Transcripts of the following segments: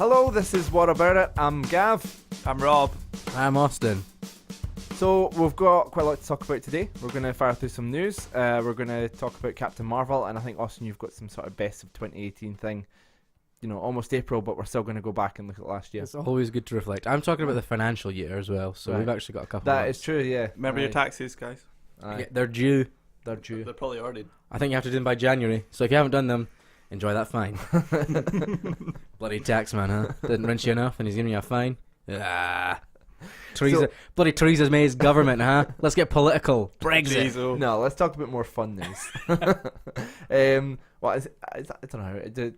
Hello, this is What About It. I'm Gav. I'm Rob. I'm Austin. So we've got quite a lot to talk about today. We're going to fire through some news. We're going to talk about Captain Marvel, and I think, Austin, you've got some sort of best of 2018 thing. You know, almost April, but we're still going to go back and look at last year. It's always good to reflect. I'm talking about the financial year as well, so Right. we've actually got a couple. That months. is true, yeah. Remember your taxes, guys? Aye. Yeah, they're due. They're due. They're probably already. I think you have to do them by January. So if you haven't done them, enjoy that fine. Bloody tax man, huh? Didn't rinse you enough, and he's giving you a fine. Ah. Bloody Theresa May's government, huh? Let's get political. Brexit. Jeez, oh. No, let's talk a bit more fun news. Well, I don't know.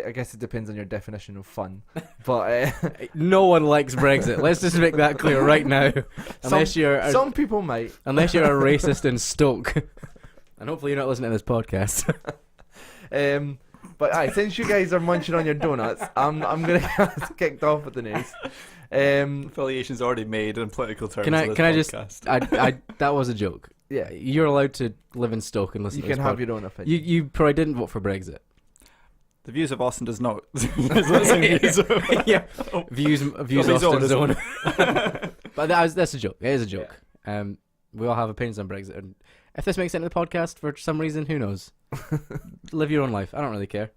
I guess it depends on your definition of fun. But No one likes Brexit. Let's just make that clear right now. some people might. Unless you're a racist in Stoke. And hopefully you're not listening to this podcast. But since you guys are munching on your donuts, I'm gonna get kicked off with the news. Affiliation's already made in political terms. Can I just? Podcast. That was a joke. Yeah, You're allowed to live in Stoke and listen you to can this have your own opinion. You probably didn't vote for Brexit. The views of Austin does not. Yeah. Views Nobody's Austin's own. own. But that's a joke. It is a joke. We all have opinions on Brexit, and if this makes it into the podcast for some reason, who knows? Live your own life. I don't really care.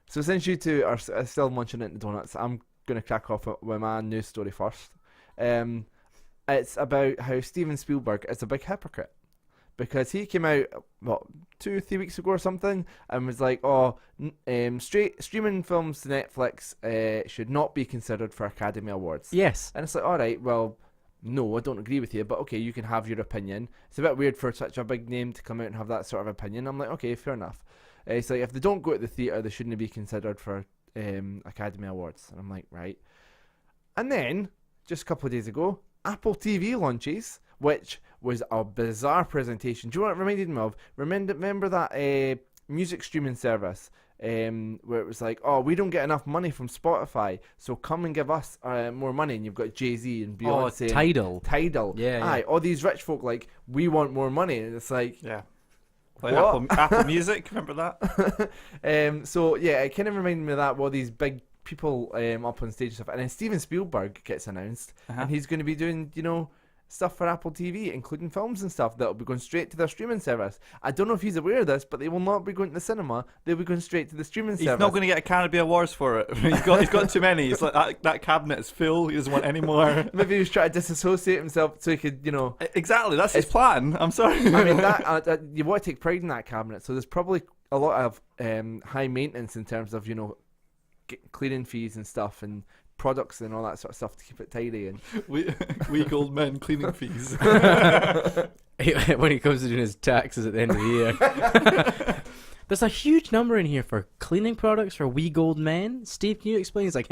So since you two are still munching into donuts, I'm gonna crack off with my news story first. It's about how Steven Spielberg is a big hypocrite. Because he came out, 2-3 weeks ago or something, and was like, streaming films to Netflix should not be considered for Academy Awards. Yes. And it's like, alright, well, no, I don't agree with you, but okay, you can have your opinion. It's a bit weird for such a big name to come out and have that sort of opinion. I'm like, okay, fair enough. It's like, if they don't go to the theatre, they shouldn't be considered for Academy Awards. And I'm like, right. And then, just a couple of days ago, Apple TV launches, which was a bizarre presentation. Do you know what it reminded me of? Remember that music streaming service where it was like, oh, we don't get enough money from Spotify, so come and give us more money. And you've got Jay-Z and Beyonce. Tidal. Tidal. Yeah. Aye, all these rich folk like, we want more money. And it's like... Yeah. Like what? Apple Music, remember that? So, yeah, it kind of reminded me of that, all these big people up on stage and stuff. And then Steven Spielberg gets announced, and he's going to be doing, stuff for Apple TV, including films and stuff that will be going straight to their streaming service. I don't know if he's aware of this, but they will not be going to the cinema. They'll be going straight to the streaming service. He's not going to get Academy Awards for it. He's got too many. He's like that cabinet is full. He doesn't want any more. Maybe he was trying to disassociate himself so he could, Exactly. That's his plan. I'm sorry. I mean, that you want to take pride in that cabinet. So there's probably a lot of high maintenance in terms of cleaning fees and stuff and products and all that sort of stuff to keep it tidy. And weak old men cleaning fees. When he comes to doing his taxes at the end of the year. There's a huge number in here for cleaning products for weak old men. Steve, can you explain? He's like,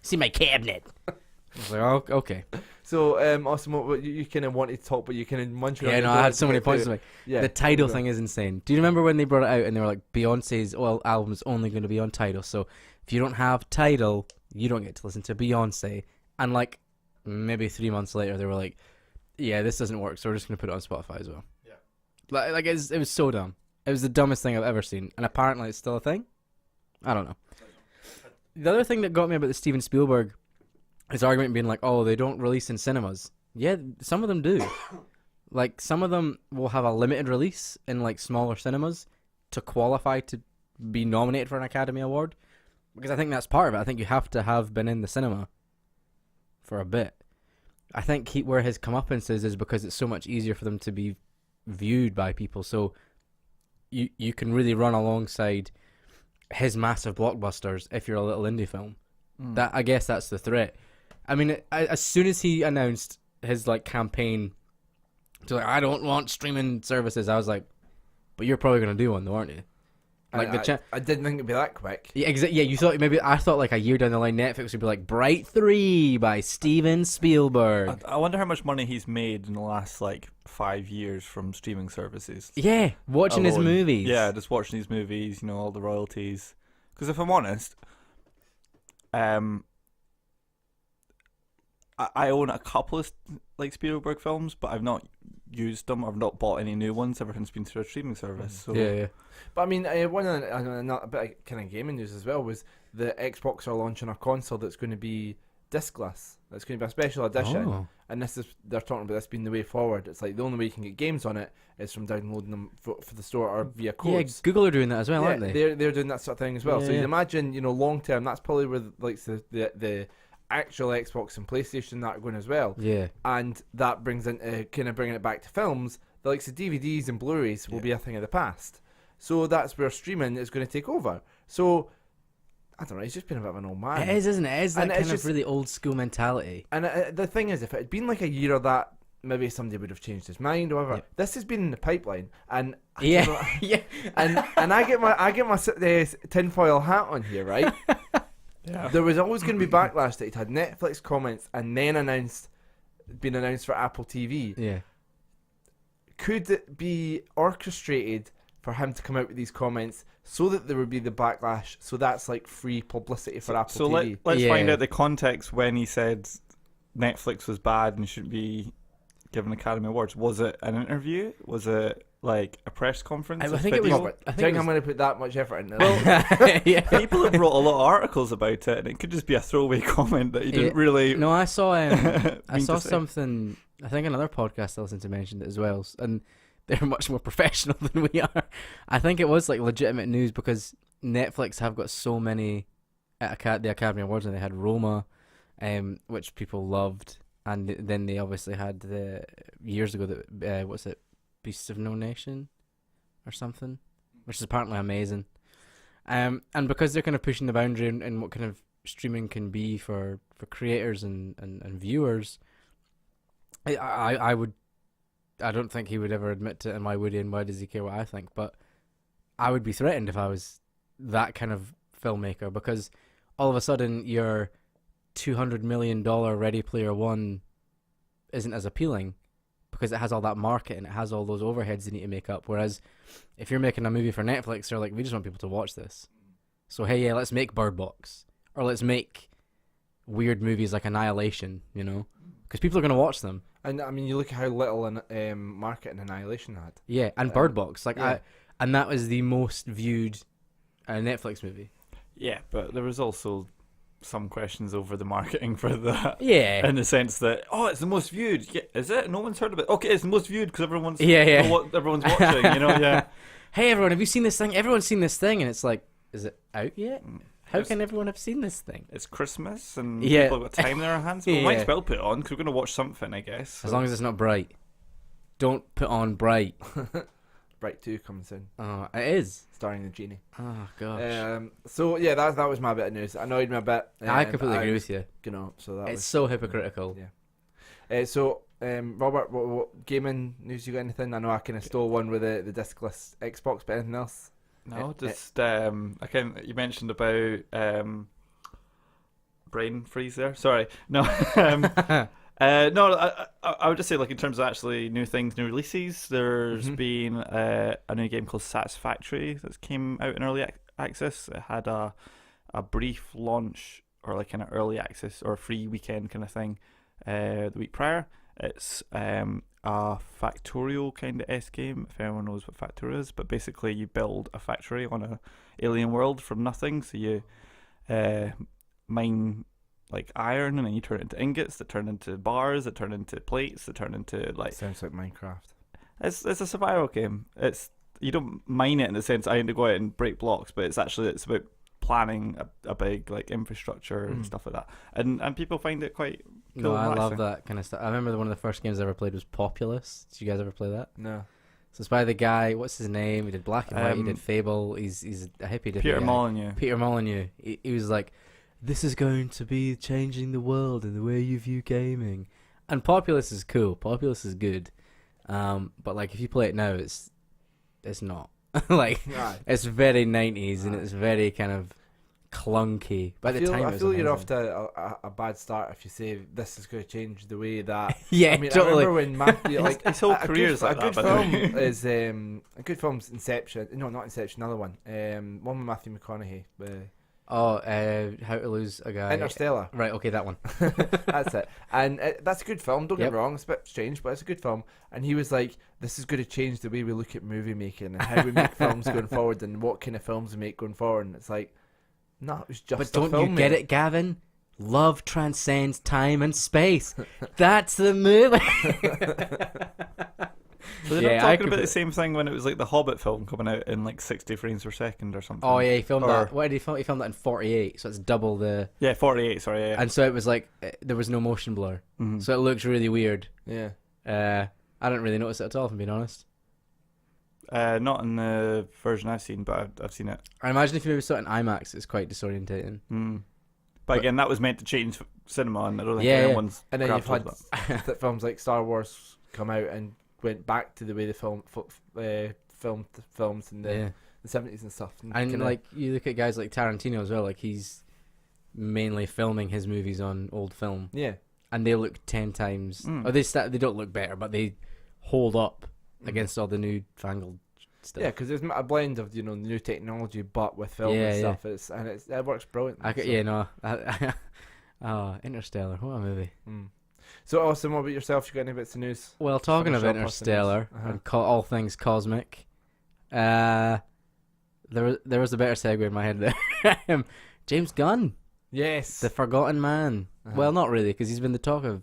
see my cabinet. I was like, oh, okay. So, Austin, what you kind of wanted to talk, but you kind of munch on. Yeah, no, I had so many points to make. Yeah, the Tidal thing is insane. Do you remember when they brought it out and they were like, Beyonce's album is only going to be on Tidal, so if you don't have Tidal, you don't get to listen to Beyonce. And like maybe 3 months later, they were like, yeah, this doesn't work, so we're just going to put it on Spotify as well. Yeah. Like it was so dumb. It was the dumbest thing I've ever seen, and apparently it's still a thing. I don't know. The other thing that got me about the Steven Spielberg, his argument being like, oh, they don't release in cinemas. Yeah, some of them do. Like, some of them will have a limited release in, like, smaller cinemas to qualify to be nominated for an Academy Award. Because I think that's part of it. I think you have to have been in the cinema for a bit. I think where his comeuppance is because it's so much easier for them to be viewed by people. So you can really run alongside his massive blockbusters if you're a little indie film. That I guess that's the threat. I mean, as soon as he announced his campaign to I don't want streaming services, I was like, but you're probably gonna do one though, aren't you? I didn't think it'd be that quick. Yeah, exactly. Yeah, you thought I thought like a year down the line, Netflix would be like Bright 3 by Steven Spielberg. I wonder how much money he's made in the last 5 years from streaming services. Yeah, watching his movies. Yeah, just watching these movies. All the royalties. Because if I'm honest, I own a couple of like Spielberg films, but I've not used them. I've not bought any new ones. Everything's been through a streaming service. So Yeah. But I mean, one of the, another bit of kind of gaming news as well was the Xbox are launching a console that's going to be discless. That's going to be a special edition. Oh. And they're talking about this being the way forward. It's like the only way you can get games on it is from downloading them for the store or via codes. Yeah, Google are doing that as well, aren't they? They're doing that sort of thing as well. Yeah, so yeah. you imagine, long term, that's probably where the actual Xbox and PlayStation that are going as well. Yeah. And that brings into kind of bringing it back to films. The likes of DVDs and Blu-rays will be a thing of the past. So that's where streaming is going to take over. So I don't know. He's just been a bit of an old man. It is, isn't it? It is that And it's kind just- of really old school mentality. And the thing is, if it had been like a year or that, maybe somebody would have changed his mind or whatever. Yeah. This has been in the pipeline, and I don't Yeah, know- yeah. and I get my tinfoil hat on here, right? yeah. There was always going to be backlash that it had Netflix comments and then been announced for Apple TV. Yeah. Could it be orchestrated for him to come out with these comments so that there would be the backlash? So that's like free publicity for Apple So TV. let's Yeah. find out the context when he said Netflix was bad and shouldn't be given Academy Awards. Was it an interview? Was it like a press conference? I A think it was- video? But I do think you think it I'm was- going to put that much effort into it? yeah. People have wrote a lot of articles about it, and it could just be a throwaway comment that he didn't Yeah. really. No, I saw I mean saw to say. something. I think another podcast I listened to mentioned it as well, and they're much more professional than we are. I think it was like legitimate news because Netflix have got so many at the Academy Awards, and they had Roma, which people loved, and then they obviously had the years ago that what's it, Beasts of No Nation, or something, which is apparently amazing. And because they're kind of pushing the boundary in what kind of streaming can be for creators and viewers, I don't think he would ever admit to it, and why would he, and why does he care what I think? But I would be threatened if I was that kind of filmmaker, because all of a sudden your $200 million Ready Player One isn't as appealing because it has all that market and it has all those overheads you need to make up. Whereas if you're making a movie for Netflix, they're like, we just want people to watch this. So hey, yeah, let's make Bird Box, or let's make weird movies like Annihilation, because people are going to watch them. And I mean, you look at how little marketing Annihilation had. Yeah, and Bird Box, yeah. And that was the most viewed Netflix movie. Yeah, but there was also some questions over the marketing for that. Yeah, In the sense that, it's the most viewed. Yeah, is it? No one's heard of it. Okay, it's the most viewed because everyone's Yeah. what everyone's watching. Yeah. Hey everyone, have you seen this thing? Everyone's seen this thing, and it's like, is it out yet? How It's- can everyone have seen this thing? It's Christmas and Yeah. people have got time in their hands. Well, might Yeah. as well put it on because we're going to watch something, I guess. As long as it's not Bright. Don't put on Bright. Bright 2 comes in, Oh, it is. starring the genie. Oh gosh. So yeah, that was my bit of news. It annoyed me a bit. I completely agree with you. So that It's was so hypocritical. yeah. Robert, what gaming news? You got anything? I know I kind of stole one with the discless Xbox, but anything else? No, just you mentioned about brain freeze there. Sorry, no, no. I would just say, like, in terms of actually new things, new releases. There's Mhm. been a new game called Satisfactory that came out in early access. It had a brief launch, or like an early access or free weekend kind of thing the week prior. It's a Factorio kind of S game, if anyone knows what Factorio is. But basically, you build a factory on a alien world from nothing. So you mine like iron, and then you turn it into ingots that turn into bars, that turn into plates, that turn into like. Sounds like Minecraft. It's a survival game. You don't mine it in the sense I need to go out and break blocks, but it's about planning a big like infrastructure and stuff like that. And people find it quite cool. No, I and love relaxing. that kind of stuff. I remember one of the first games I ever played was Populous. Did you guys ever play that? No. So it's by the guy, what's his name? He did Black and White, he Um, did Fable. He's a hippie. Peter guy. Molyneux. Peter Molyneux. He was like, this is going to be changing the world and the way you view gaming. And Populous is cool. Populous is good. But like if you play it now, it's not. Like Right. it's very 90s and it's very kind of clunky. By I the feel, time it I was feel you're amazing. off to a bad start if you say this is going to change the way that. Yeah, I mean, I totally. remember when Matthew, like His whole a career good, is like a good that, by the film way. is a good film's Inception. No, not Inception. Another one. One with Matthew McConaughey. Oh, How to Lose a Guy. Interstellar. Right, okay, that one. That's it. And that's a good film, don't get Yep. me wrong, it's a bit strange, but it's a good film. And he was like, this is going to change the way we look at movie making and how we make films going forward and what kind of films we make going forward. And it's like, no, it was just But a don't film, you get mate. it, Gavin? Love transcends time and space. That's the movie. So they're Yeah, not I talking about could- the same thing when it was like the Hobbit film coming out in like 60 frames per second or something. Oh yeah, he filmed Or- that. What did he film? He filmed that in 48, so it's double the. Yeah, 48. Sorry. Yeah. And so it was like there was no motion blur, Mhm. so it looks really weird. Yeah. I didn't really notice it at all, if I'm being honest. Not in the version I've seen, but I've seen it. I imagine if you maybe saw it in IMAX, it's quite disorientating. Mm. But again, that was meant to change cinema, and I don't think Yeah, yeah. anyone's. And then you've grabbed had hold of that films like Star Wars come out and went back to the way they filmed films in the 70s and stuff. And kinda- like you look at guys like Tarantino as well, like he's mainly filming his movies on old film, yeah. and they look 10 times. Mm. Or they don't look better, but they hold up Mm. against all the new fangled stuff. Yeah, because there's a blend of new technology, but with film Yeah, and yeah. stuff. It works brilliant. Oh, Interstellar, what a movie. Mm. So, Austin, what about yourself? You got any bits of news? Well, talking Finish of up us the news. Interstellar Uh-huh. and all things cosmic, there was a better segue in my head there. James Gunn, Yes. the Forgotten Man. Uh-huh. Well, not really, because he's been the talk of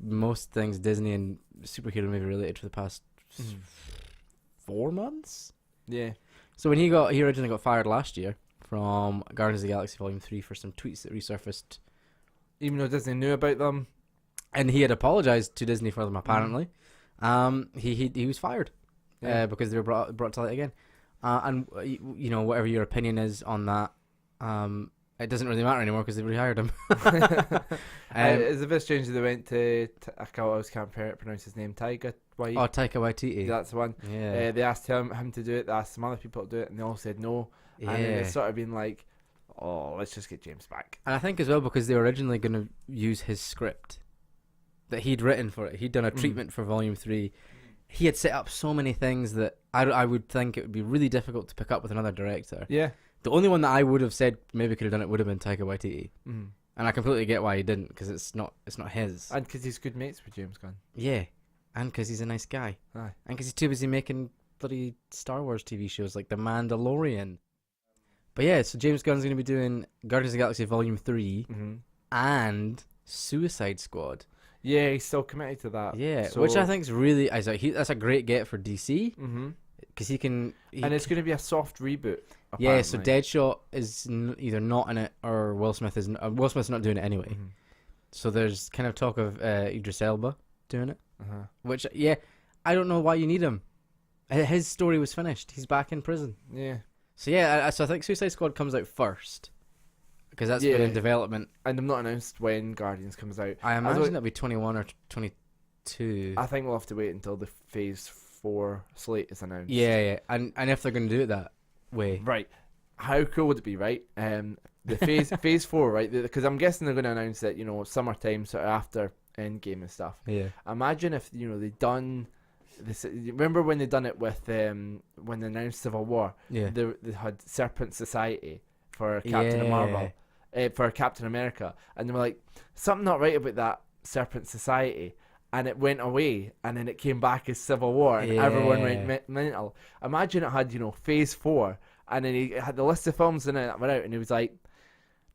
most things Disney and superhero movie related for the past Mhm. 4 months. Yeah. So when he originally got fired last year from Guardians of the Galaxy Volume 3 for some tweets that resurfaced, Even though Disney knew about them. and he had apologized to Disney for them apparently. He was fired Yeah. because they were brought to light again. And you know, whatever your opinion is on that, it doesn't really matter anymore because they rehired him. It's a bit strange that they went to I always can't pronounce his name. Taika Waititi. Oh, Taika Waititi. That's the one. Yeah, They asked him to do it. They asked some other people to do it, and they all said no. yeah. And then it's sort of been like, oh, let's just get James back. And I think as well because they were originally going to use his script that he'd written for it. He'd done a treatment for Volume 3. He had set up so many things that I would think it would be really difficult to pick up with another director. Yeah. The only one that I would have said maybe could have done it would have been Taika Waititi. Mm. And I completely get why he didn't, because it's not his. And because he's good mates with James Gunn. Yeah, and because he's a nice guy. Aye. And because he's too busy making bloody Star Wars TV shows like The Mandalorian. But yeah, so James Gunn's going to be doing Guardians of the Galaxy Volume 3 Mm-hmm. and Suicide Squad. Yeah, he's still committed to that. Yeah, So- which I think is really... that's a great get for DC, Mm-hmm. because he can... And it's going to be a soft reboot. Yeah, so apparently. Deadshot is either not in it or Will Smith's not doing it anyway. Mhm. So there's kind of talk of Idris Elba doing it. Uh-huh. Which, yeah, I don't know why you need him. His story was finished. He's back in prison. Yeah. So yeah, so I think Suicide Squad comes out first. Because that's been in Yeah. development. And I'm not announced when Guardians comes out. I imagine like- that'll be 21 or 22. I think we'll have to wait until the Phase 4 slate is announced. Yeah. And if they're going to do it that way. Right. How cool would it be, right? The phase 4, right? Because I'm guessing they're going to announce it, summertime, sort of after Endgame and stuff. Yeah. Imagine if they'd done this. Remember when they done it with when they announced Civil War? Yeah. They had Serpent Society for Captain Marvel, for Captain America, and they were like, something not right about that Serpent Society. And it went away, and then it came back as Civil War, and everyone went mental. Imagine it had, Phase 4, and then he had the list of films in it that went out, and he was like,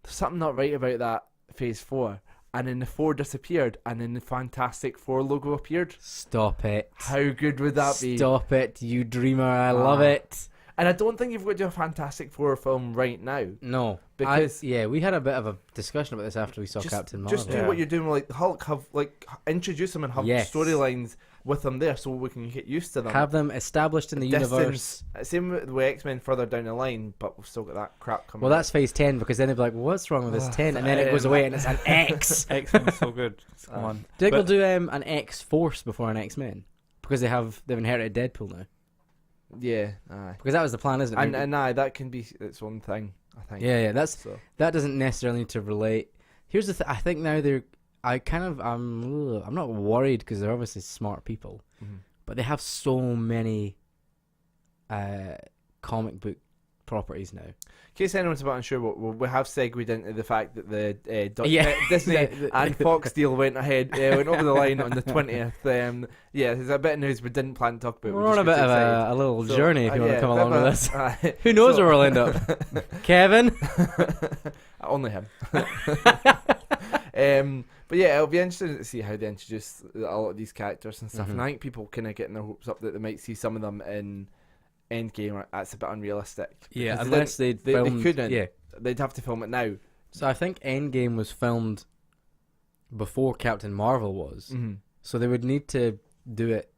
there's something not right about that Phase 4. And then the 4 disappeared, and then the Fantastic Four logo appeared. Stop it. How good would that be? Stop it, you dreamer. I love it. And I don't think you've got to do a Fantastic Four film right now. No. Because we had a bit of a discussion about this after we saw Captain Marvel. Just do what you're doing with Hulk. Introduce them and have Yes. storylines with them there, so we can get used to them. Have them established in the universe. Same with the X-Men further down the line, but we've still got that crap coming. Well, that's phase 10, because then they'll be like, what's wrong with this 10? And then it goes away and it's an X. X-Men's so good. Come on. Do you think But- they'll do an X-Force before an X-Men? Because they've inherited Deadpool now. Yeah, aye. Because that was the plan, isn't it? And aye, that can be its own thing, I think. yeah, So. that doesn't necessarily need to relate. Here's the thing. I think now I'm not worried because they're obviously smart people, Mhm. but they have so many comic book properties now. In case anyone's about unsure, we have segued into the fact that the Yeah. Disney and Fox deal went over the line on the 20th. Yeah, there's a bit of news we didn't plan to talk about. We're on a bit of a little journey if you want to come along with us. Who knows where we'll end up? Kevin? Only him. But yeah, it'll be interesting to see how they introduce a lot of these characters and stuff. Mhm. And I think people kind of getting their hopes up that they might see some of them in Endgame. That's a bit unrealistic. Yeah, Because unless they filmed, couldn't. Yeah. They'd have to film it now. So I think Endgame was filmed before Captain Marvel was. Mm-hmm. So they would need to do it.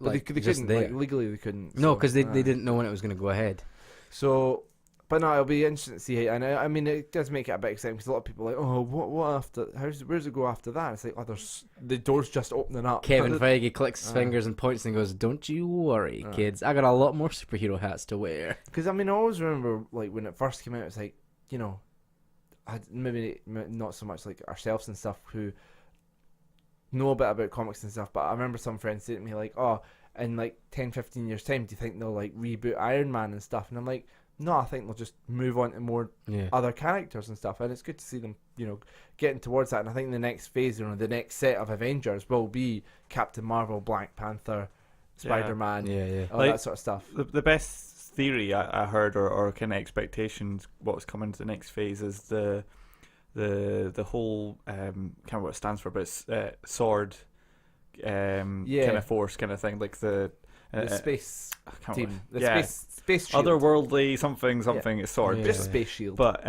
But Like, they just couldn't. there. Like, legally, they couldn't. No, so, because they didn't know when it was going to go ahead. So, but no, it'll be interesting to see. And I mean, it does make it a bit exciting because a lot of people are like, oh, what after? Where's it go after that? It's like, oh, there's the door's just opening up. Kevin Feige clicks his fingers and points and goes, "Don't you worry, kids. I got a lot more superhero hats to wear." Because I mean, I always remember like when it first came out, it's like, you know, maybe not so much like ourselves and stuff who know a bit about comics and stuff, but I remember some friends saying to me like, oh, in like 10-15 years time, do you think they'll like reboot Iron Man and stuff? And I'm like, no, I think they'll just move on to more other characters and stuff, and it's good to see them, you know, getting towards that. And I think the next phase, you know, the next set of Avengers will be Captain Marvel, Black Panther, Spider-Man, all like, that sort of stuff. The best theory I heard, or kind of expectations, what's coming to the next phase is the whole can't remember what it stands for, but it's sword kind of force kind of thing, like the space team, the space shield. otherworldly something it's sword, just space shield. But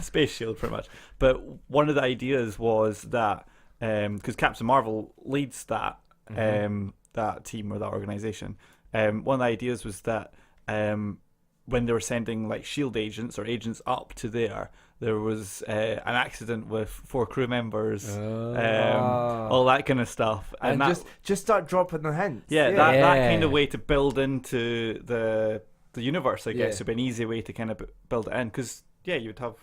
space shield pretty much. But one of the ideas was that because Captain Marvel leads that that team or that organization, one of the ideas was that when they were sending like shield agents or agents up to there was an accident with 4 crew members, all that kind of stuff, and just start dropping the hints. That kind of way to build into the universe, I guess, would be an easy way to kind of build it in, because you'd have,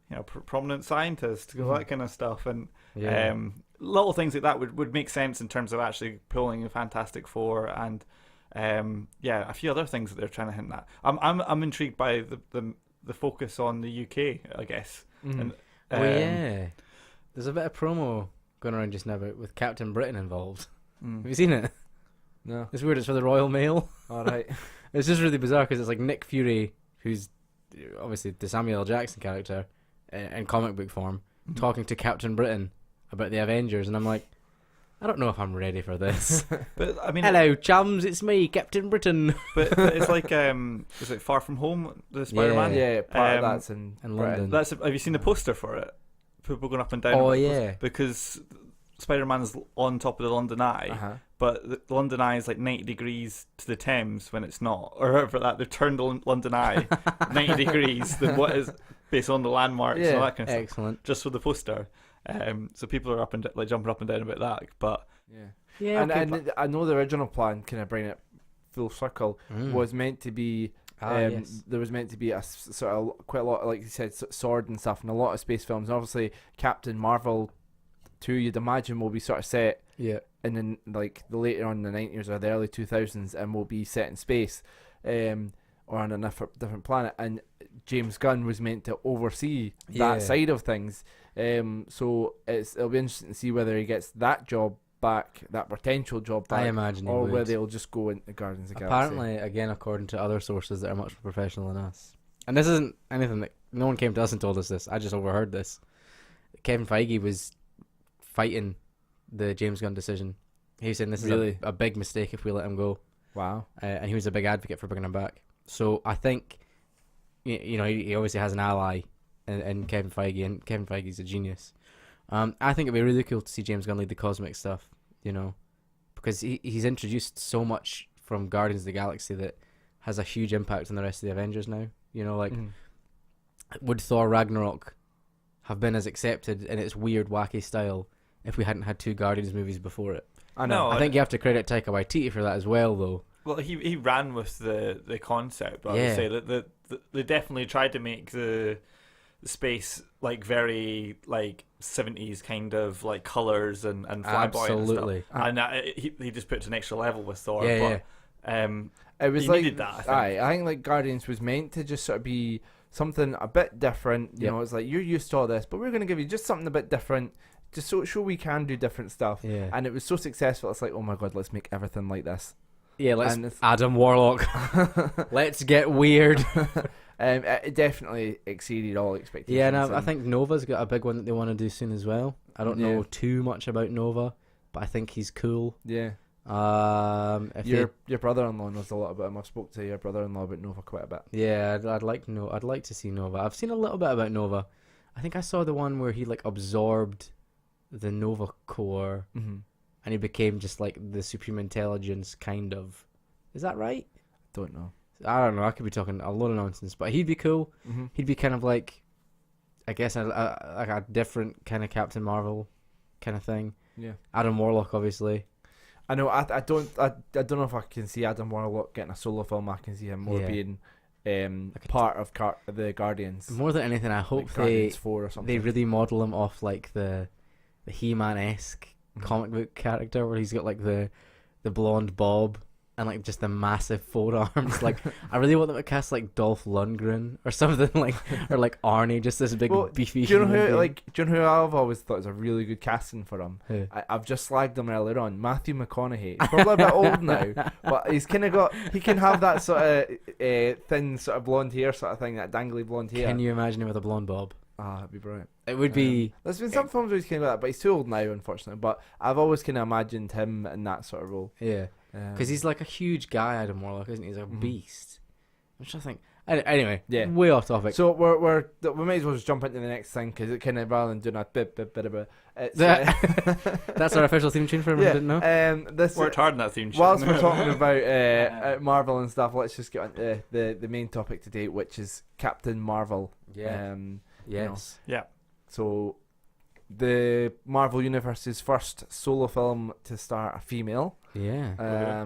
you know, prominent scientists, all that kind of stuff, and little things like that would make sense in terms of actually pulling a Fantastic Four and a few other things that they're trying to hint at. I'm intrigued by the focus on the UK, I guess. And, there's a bit of promo going around just now with Captain Britain involved. Have you seen it? No. It's weird. It's for the Royal Mail. All right. It's just really bizarre because it's like Nick Fury, who's obviously the Samuel L. Jackson character in comic book form, talking to Captain Britain about the Avengers, and I'm like, I don't know if I'm ready for this. But I mean, hello, chums, it's me, Captain Britain. But it's like, is it Far From Home, the Spider-Man? Yeah, part of that's in London. Have you seen the poster for it? People going up and down. Oh yeah, because Spider-Man's on top of the London Eye, but the London Eye is like 90 degrees to the Thames when it's not, or however that they've turned the London Eye 90 degrees than what is based on the landmarks and all that kind of stuff. Excellent. Just for the poster. So people are jumping up and down about that, but and I know the original plan, kind of bring it full circle, was meant to be there was meant to be a sort of quite a lot, like you said, sword and stuff, and a lot of space films. And obviously, Captain Marvel 2, you'd imagine, will be sort of set in like the later on in the 90s or the early 2000s, and will be set in space, or on a different planet. And James Gunn was meant to oversee that side of things. So it'll be interesting to see whether he gets that job back, that potential job back, I imagine, or whether he'll just go into Guardians of the Galaxy. Apparently, again, according to other sources that are much more professional than us, and this isn't anything that no one came to us and told us this. I just overheard this. Kevin Feige was fighting the James Gunn decision. He was saying this is a big mistake if we let him go. Wow. And he was a big advocate for bringing him back. So I think, you know, he obviously has an ally in Kevin Feige, and Kevin Feige's a genius. I think it'd be really cool to see James Gunn lead the cosmic stuff, you know, because he's introduced so much from Guardians of the Galaxy that has a huge impact on the rest of the Avengers now. You know, like, would Thor Ragnarok have been as accepted in its weird, wacky style if we hadn't had 2 Guardians movies before it? I know. I think you have to credit Taika Waititi for that as well, though. Well, he ran with the concept, but I would say that they definitely tried to make the space like very like 70s kind of like colours and flamboyant and stuff. And he just put it to an extra level with Thor. It was You like, needed that, I think. I think like Guardians was meant to just sort of be something a bit different. You Yep. know, it's like you're used to all this, but we're going to give you just something a bit different, just so show we can do different stuff. Yeah. And it was so successful. It's like, oh my god, let's make everything like this. Yeah, let's And it's- Adam Warlock. Let's get weird. It definitely exceeded all expectations. Yeah, and I and- think Nova's got a big one that they want to do soon as well. I don't Yeah. know too much about Nova, but I think he's cool. Yeah. If Your brother-in-law knows a lot about him. I've spoke to your brother-in-law about Nova quite a bit. yeah, I'd like to see Nova. I've seen a little bit about Nova. I think I saw the one where he like absorbed the Nova core Mm-hmm. and he became just like the supreme intelligence kind of. Is that right? Don't know. I don't know. I could be talking a lot of nonsense, but he'd be cool. Mm-hmm. He'd be kind of like, I guess, like a different kind of Captain Marvel kind of thing. Yeah. Adam Warlock, obviously. I know. I don't know if I can see Adam Warlock getting a solo film. I can see him more Yeah. being Like a part of the Guardians. More than anything, I hope like Guardians 4 or something. they really model him off like the He-Man-esque Mhm. comic book character where he's got like the blonde bob and like just the massive forearms. Like I really want them to cast like Dolph Lundgren or something like, or like Arnie, just this big Well, beefy. Do you know human who? being. Like, do you know who I've always thought was a really good casting for him? Who? I've just slagged him earlier on. Matthew McConaughey. He's probably a bit old now, but he's kind of got. He can have that sort of thin, sort of blonde hair, sort of thing, that dangly blonde hair. Can you imagine him with a blonde bob? Ah, it'd be brilliant. It would be. There's been some films where he's kind of like that, but he's too old now, unfortunately. But I've always kind of imagined him in that sort of role. Yeah. Because he's like a huge guy, Adam Warlock, isn't he? He's a Mhm. beast. I'm trying to think. Anyway, Yeah. way off topic. So we may as well just jump into the next thing because it kind of rather than doing a bit of it's That's our official theme tune for everyone who didn't know. This Worked hard in that theme sheet. whilst we're talking about Marvel and stuff, let's just get on to the main topic today, which is Captain Marvel. Yeah. Yes. Yeah. So the Marvel Universe's first solo film to star a female. Yeah.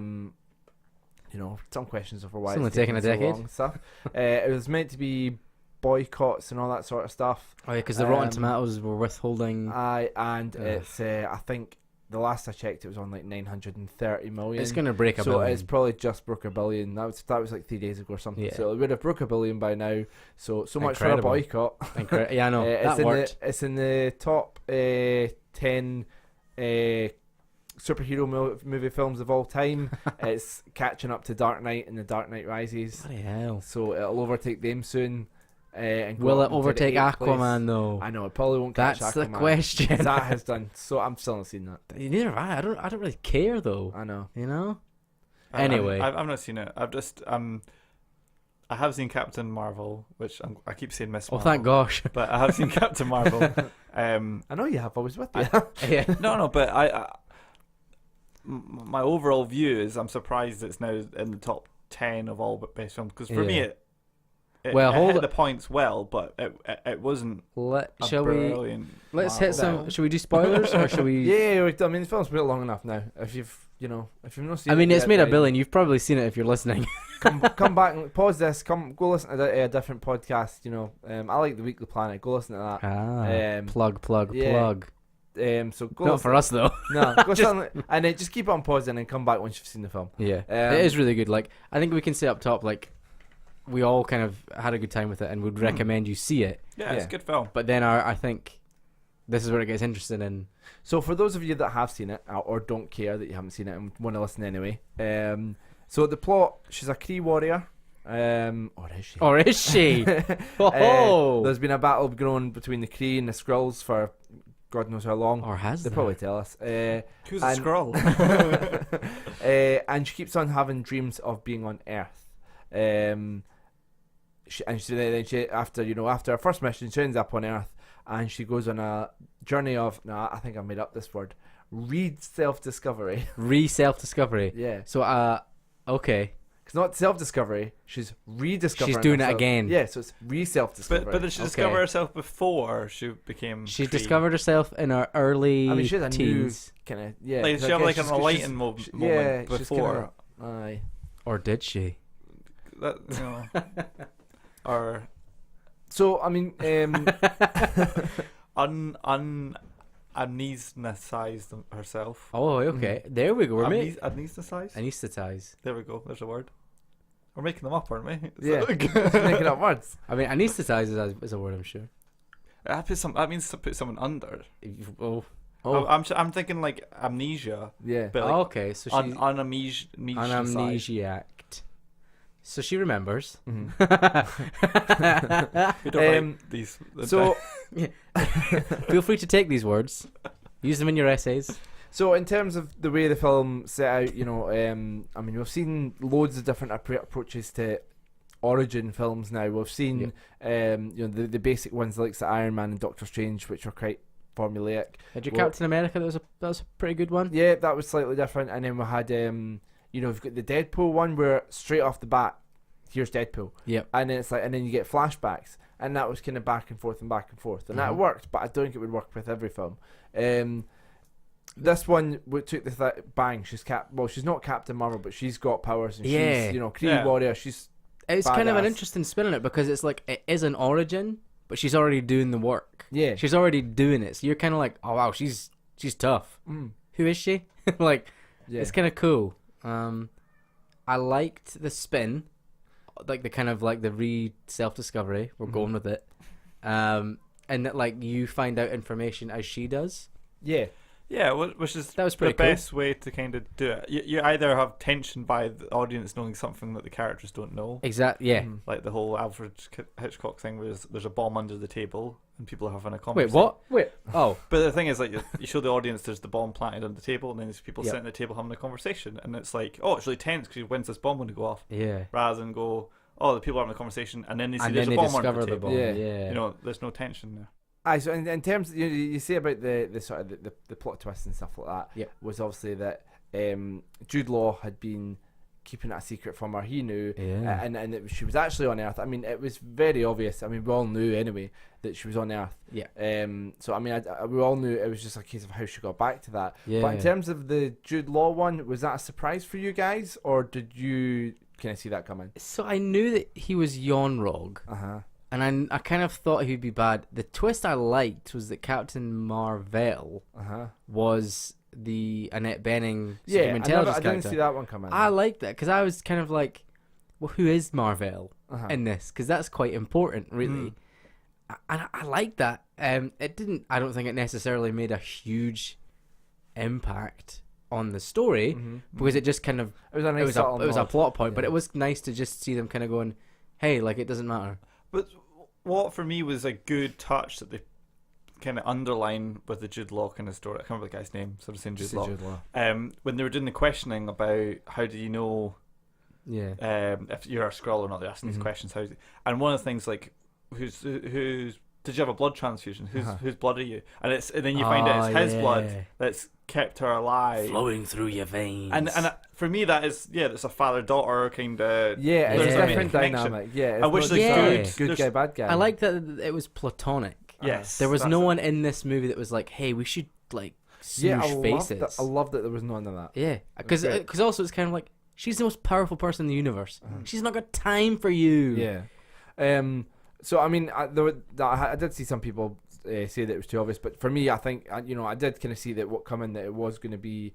You know, some questions over why It's only it's taken a so decade. long and stuff. It was meant to be boycotts and all that sort of stuff. Oh yeah, because the Rotten Um, Tomatoes were withholding. And Ugh. it's I think the last I checked it was on like 930 million. It's gonna break a so billion. it's probably just broke a billion. That was like 3 days ago or something. Yeah. So it would have broke a billion by now. So much for a Incredible. boycott. Yeah, I know that worked. It's in the top 10 superhero movie films of all time. It's catching up to Dark Knight and The Dark Knight Rises. Bloody hell! So it'll overtake them soon. And go Will up it into the overtake 8th place. Aquaman though? I know it probably won't catch That's Aquaman. the question. That has done. So I'm still not seeing that. Neither have I. I don't really care though. I know. You know. Anyway, Anyway. I've not seen it. I've just I have seen Captain Marvel, which I keep saying Miss Oh, Marvel. thank gosh. But I have seen Captain Marvel. I know you have. I was with you. Yeah. No, but my overall view is I'm surprised it's now in the top 10 of all best films because for me Yeah. it Well, hold hit it- the points well, but it wasn't a Shall we? brilliant. Let's Marvel hit some. film. Should we do spoilers or should we? Yeah, I mean the film's been long enough now. If you've not seen I mean, it it's yet, made a then billion. You've probably seen it if you're listening. come back and pause this. Go listen to a different podcast. You know, I like the Weekly Planet. Go listen to that. Plug. yeah. So go Not listen. for us though. No, go listen, and then just keep it on pause and then come back once you've seen the film. Yeah, Um, it is really good. Like, I think we can say up top, like, we all kind of had a good time with it and would recommend you see it. Yeah, it's Yeah. a good film. But then I think this is where it gets interesting. And So for those of you that have seen it or don't care that you haven't seen it and want to listen anyway, so the plot: she's a Kree warrior, or is she? or is she? Oh, There's been a battle going between the Kree and the Skrulls for God knows how long. or has They there? probably tell us. Who's and- a scroll? And she keeps on having dreams of being on Earth. Then she after her first mission, she ends up on Earth, and she goes on a journey of I think I made up this word. Read self-discovery. Self-discovery. Yeah, So, okay. it's not self-discovery. She's rediscovering. She's doing it herself. again. Yeah, so it's re-self-discovery. but did she Okay. discover herself before she became? She Kree? discovered herself in her early I mean, she has a teens. new kind of yeah. Like, 'cause she I have guess like an she's- enlightened she's- moment yeah, she's before. Aye. Or did she? That, or So I mean, anesthetized herself. Oh, okay. There we go. We're made. Anesthetized? Anesthetize. There we go. There's a word. We're making them up, aren't we? Yeah, just making up words. I mean, anesthetize is a word, I'm sure. That means to put someone under. Oh, I'm thinking like amnesia. Yeah. But like okay. So she's amnesia. So she remembers. Mhm. We don't write these. So, Feel free to take these words, use them in your essays. so in terms of the way the film set out, you know, I mean, we've seen loads of different approaches to origin films now. We've seen, you know, the basic ones like the Iron Man and Doctor Strange, which are quite formulaic. Had your Well- Captain America? That was a pretty good one. Yeah, that was slightly different. And then we had, you know, we've got the Deadpool one where straight off the bat, here's Deadpool. Yep. And then it's like, and then you get flashbacks, and that was kind of back and forth, and that Mhm. worked. But I don't think it would work with every film. This one took the bang. She's she's not Captain Marvel, but she's got powers, and Yeah. she's, you know, Kree Yeah. warrior. She's It's kind of an badass. interesting spin on it because it's like it is an origin, but she's already doing the work. yeah. She's already doing it, so you're kind of like, oh wow, she's tough. Mm, Who is she? Like, yeah. it's kind of cool. I liked the spin, like the kind of like the self-discovery. We're Mhm. going with it, and that like you find out information as she does. Yeah. Yeah, which is That was the pretty cool. best way to kind of do it. You either have tension by the audience knowing something that the characters don't know, Exactly. Yeah. Mhm. like the whole Alfred Hitchcock thing, where there's a bomb under the table and people are having a Wait, conversation. what? Wait. Oh, But the thing is, like, you show the audience there's the bomb planted on the table, and then there's people Yep. sitting at the table having a conversation, and it's like, oh, it's really tense because when's this bomb going to go off? yeah. Rather than go, oh, the people are having a conversation, and then they see And there's then a they bomb under discover the the table. bomb. Yeah. Yeah. You know, there's no tension there. Aye, so in terms of, you say about the sort of the plot twist and stuff like that, Yep. was obviously that Jude Law had been keeping it a secret from her. He knew, Yeah. and she was actually on Earth. I mean, it was very obvious. I mean, we all knew anyway that she was on Earth. Yeah. So I mean, we all knew it was just a case of how she got back to that. Yeah. But in terms of the Jude Law one, was that a surprise for you guys, or did you kind of see that coming? So I knew that he was Yonrog, and I kind of thought he'd be bad. The twist I liked was that Captain Marvel was the Annette Bening Yeah, Supreme Intelligence I didn't character. see that one coming. I liked that because I was kind of like, well, who is Marvel Uh-huh. in this? Because that's quite important, really. And I liked that. It didn't. I don't think it necessarily made a huge impact on the story Mhm. because it just kind of It was a nice it was subtle a nod. plot point, but Yeah. it was nice to just see them kind of going, hey, like it doesn't matter. But what for me was a good touch that they kind of underline with the Jude Law kind of story. I can't remember the guy's name, so I'm saying Jude Just Law. Jude Law. When they were doing the questioning about how do you know Yeah. if you're a Skrull or not, they're asking Mhm. these questions. And one of the things like, who's did you have a blood transfusion? Whose blood are you? And then you find out it's his blood that's kept her alive. flowing through your veins. And for me that is that's a father daughter kind of Yeah, There's it's a a different connection. dynamic. Yeah, it's I wish not they just could- good there's- guy, bad guy. I like that it was platonic. Yes, There was that's no it. one in this movie that was like, hey, we should like Yeah, smoosh I loved faces. that. I love that there was none of that. Yeah, because great. also it's kind of like she's the most powerful person in the universe. Uh-huh. She's not got time for you. Yeah. So I mean, I did see some people say that it was too obvious, but for me, I think I did kind of see that what coming that it was going to be,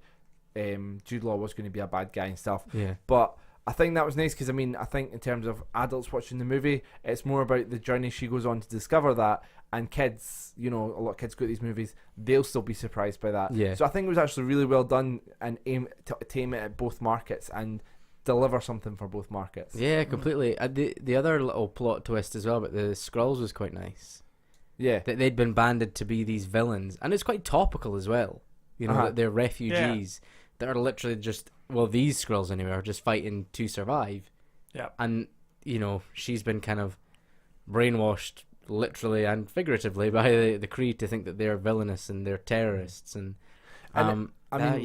Jude Law was going to be a bad guy and stuff. Yeah. But I think that was nice because I mean, I think in terms of adults watching the movie, it's more about the journey she goes on to discover that, and kids, a lot of kids go to these movies, they'll still be surprised by that. Yeah. So I think it was actually really well done and aim it at both markets and deliver something for both markets. Yeah, completely. The other little plot twist as well about the Skrulls was quite nice. Yeah. That they'd been banded to be these villains, and it's quite topical as well. That they're refugees that are literally just these Skrulls anyway are just fighting to survive. Yeah. And she's been kind of brainwashed literally and figuratively by the Kree to think that they're villainous and they're terrorists and I mean,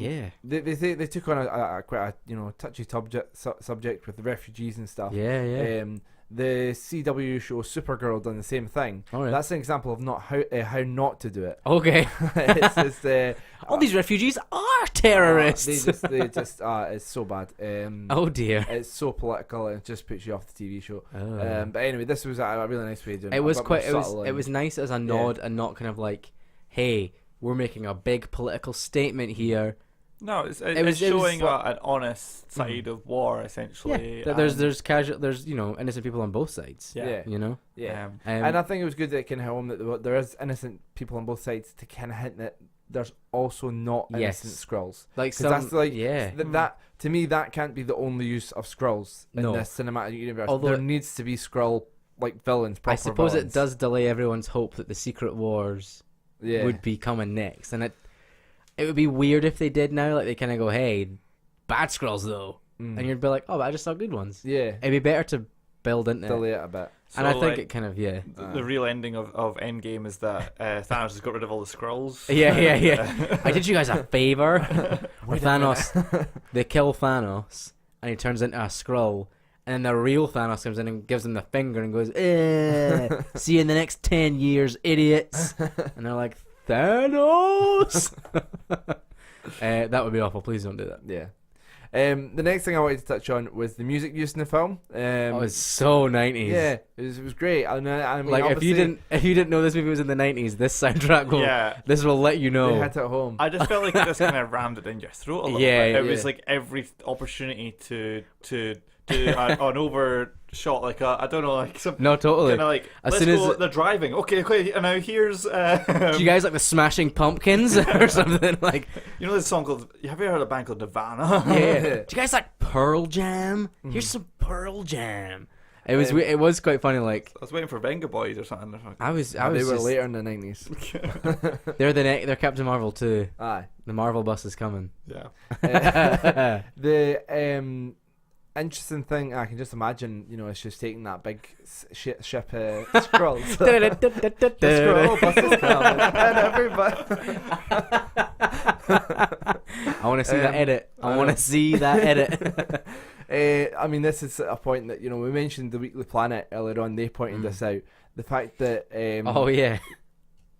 yeah. They took on a quite a touchy subject with the refugees and stuff. Yeah. The CW show Supergirl done the same thing. All right. That's an example of not how not to do it. Okay. It's just, All these refugees are terrorists. they just it's so bad. Oh dear. It's so political and it just puts you off the TV show. Oh. But anyway, this was a really nice way of doing it. It was A bit more quite. subtle It was nice as a nod and not kind of like, hey, we're making a big political statement here. No, it's It was showing like- an honest side of war, essentially. Yeah, there's innocent people on both sides. Yeah. You know. Yeah. Um, And I think it was good that it can home that there is innocent people on both sides to kind of hint that there's also not innocent Yes. Skrulls. Like 'Cause some, that's like yeah. that to me that can't be the only use of Skrulls in No. this cinematic universe. Although there it- needs to be Skrull like villains. Proper I suppose villains. it does delay everyone's hope that the Secret Wars Yeah. would be coming next, and it would be weird if they did now. Like they kind of go, "Hey, bad Skrulls though," Mm. and you'd be like, "Oh, but I just saw good ones." yeah. It'd be better to build into it. Delay it a bit. And I so, think like, it kind of the real ending of Endgame is that Thanos has got rid of all the Skrulls. Yeah. I did you guys a favor. Where Wait a Thanos, they kill Thanos, and he turns into a Skrull, and then the real Thanos comes in and gives him the finger and goes, "See you in the next 10 years, idiots." And they're like, "Thanos." That would be awful. Please don't do that. Yeah. The next thing I wanted to touch on was the music used in the film. It was so 90s. Yeah, it was great. I mean, Like if you obviously, didn't know this movie was in the 90s, this soundtrack will Yeah. this will let you they know. had it at home. I just felt like this kind of rammed it in your throat a little Yeah, bit. It yeah. was like every opportunity to do an overshot, like I don't know, like some No, totally. kind of like As let's soon go. as- They're driving. Okay. And now here's Do you guys like the Smashing Pumpkins or something like? you know this song called. Have you heard of a band called Nirvana? Yeah. Do you guys like Pearl Jam? Here's some Pearl Jam. It was it was quite funny. Like I was waiting for Venga Boys or something. I was They were just, later in the 90s. they're Captain Marvel too. Aye. The Marvel bus is coming. Yeah. The interesting thing, I can just imagine, it's just taking that big ship Skrulls. The Skrull bus is coming, and everybody. I want to see that edit. I want to see that edit. I mean, this is a point that we mentioned the Weekly Planet earlier on. They pointed this out. The fact that Oh yeah.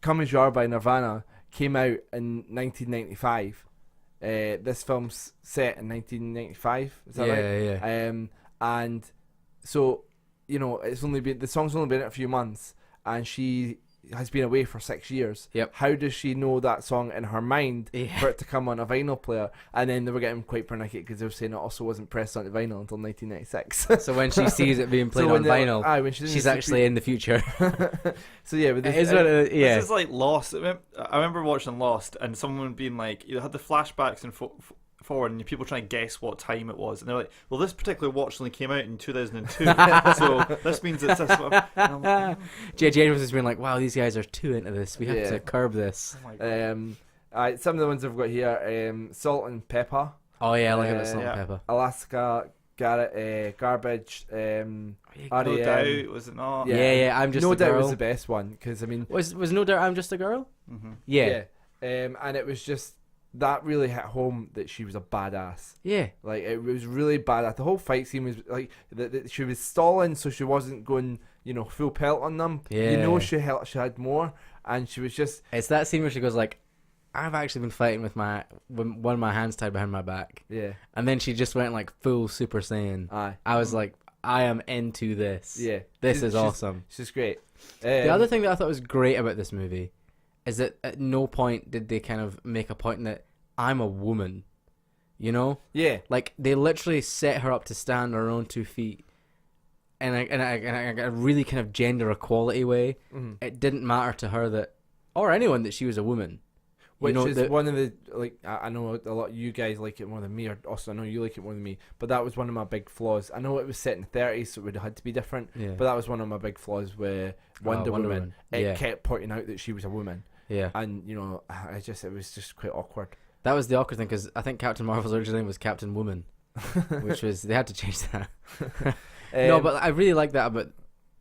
"Come As You Are" by Nirvana came out in 1995. This film's set in 1995. Is that right? Yeah. And so the song's only been out a few months, and she has been away for 6 years. Yep. How does she know that song in her mind Yeah. for it to come on a vinyl player? And then they were getting quite pernickety because they were saying it also wasn't pressed onto vinyl until 1996. So when she sees it being played So on when vinyl, when she's actually in the future. So yeah, with It this, is what it, yeah. This is like Lost. I remember watching Lost and someone being like, you had the flashbacks and forward, and people trying to guess what time it was, and they're like, "Well, this particular watch only came out in 2002, so this means it's this." And I'm like, J.J. Abrams has been like, "Wow, these guys are too into this. We have Yeah. to curb this." oh my God. some of the ones I've got here: Salt and Pepper, Oh yeah, I like a bit of salt yeah. and pepper. Alaska, Garbage, No R.E.M. doubt, was it not? Yeah, I'm just No a Doubt girl. was the best one because I mean, Was No Doubt I'm Just a Girl? Mm-hmm. Yeah. and it was just that really hit home that she was a badass. Yeah. Like it was really badass. The whole fight scene was like that she was stalling, so she wasn't going, full pelt on them. Yeah. She had more, and she was just It's that scene where she goes like, I've actually been fighting with one of my hands tied behind my back. yeah, And then she just went like full Super Saiyan. aye, I was like, I am into this. yeah. This She's- is awesome. She's great. The other thing that I thought was great about this movie is that at no point did they kind of make a point that I'm a woman. yeah, Like they literally set her up to stand on her own 2 feet, and a really kind of gender equality way. mhm. It didn't matter to her that, or anyone, that she was a woman. Which is that- one of the I know a lot of you guys like it more than me, or also I know you like it more than me. But that was one of my big flaws. I know it was set in the 30s, so it would have had to be different. Yeah. But that was one of my big flaws with Wonder Woman. It Yeah. kept pointing out that she was a woman, Yeah. and it was just quite awkward. That was the awkward thing because I think Captain Marvel's original name was Captain Woman, which was they had to change that. No, but I really like that about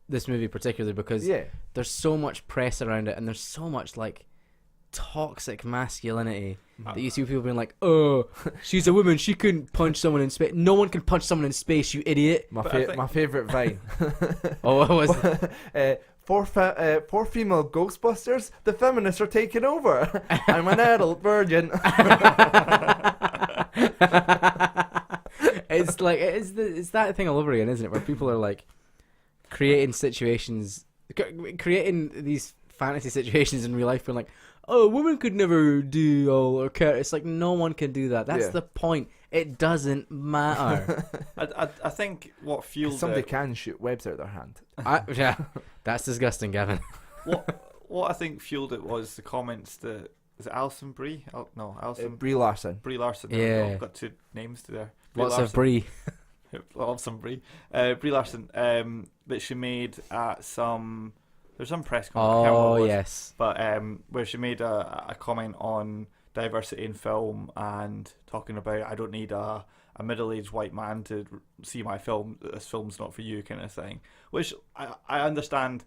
this movie particularly because yeah, there's so much press around it and there's so much like toxic masculinity that you see people being like, "Oh, she's a woman. She couldn't punch someone in space. No one can punch someone in space, you idiot." my But I think- my favorite vine. Oh, what was it? For female Ghostbusters, the feminists are taking over. I'm an adult virgin. It's like it's that thing all over again, isn't it? Where people are like creating situations, creating these fantasy situations in real life, being like, oh, women could never do all or care. It's like no one can do that. That's Yeah. the point. It doesn't matter. I think what fueled Somebody it, can shoot webs out their hand. Yeah, that's disgusting, Gavin. what I think fueled it was the comments that is it Alison Brie? No, Alison Brie Larson. Brie Larson. Yeah. I've got two names to there. Lots of brie. Lots of Brie. Brie Larson. That she made at some. There's some press conference. I can't remember what it Oh was, yes. but where she made a comment on diversity in film and talking about I don't need a middle-aged white man to see my film. This film's not for you, kind of thing. Which I understand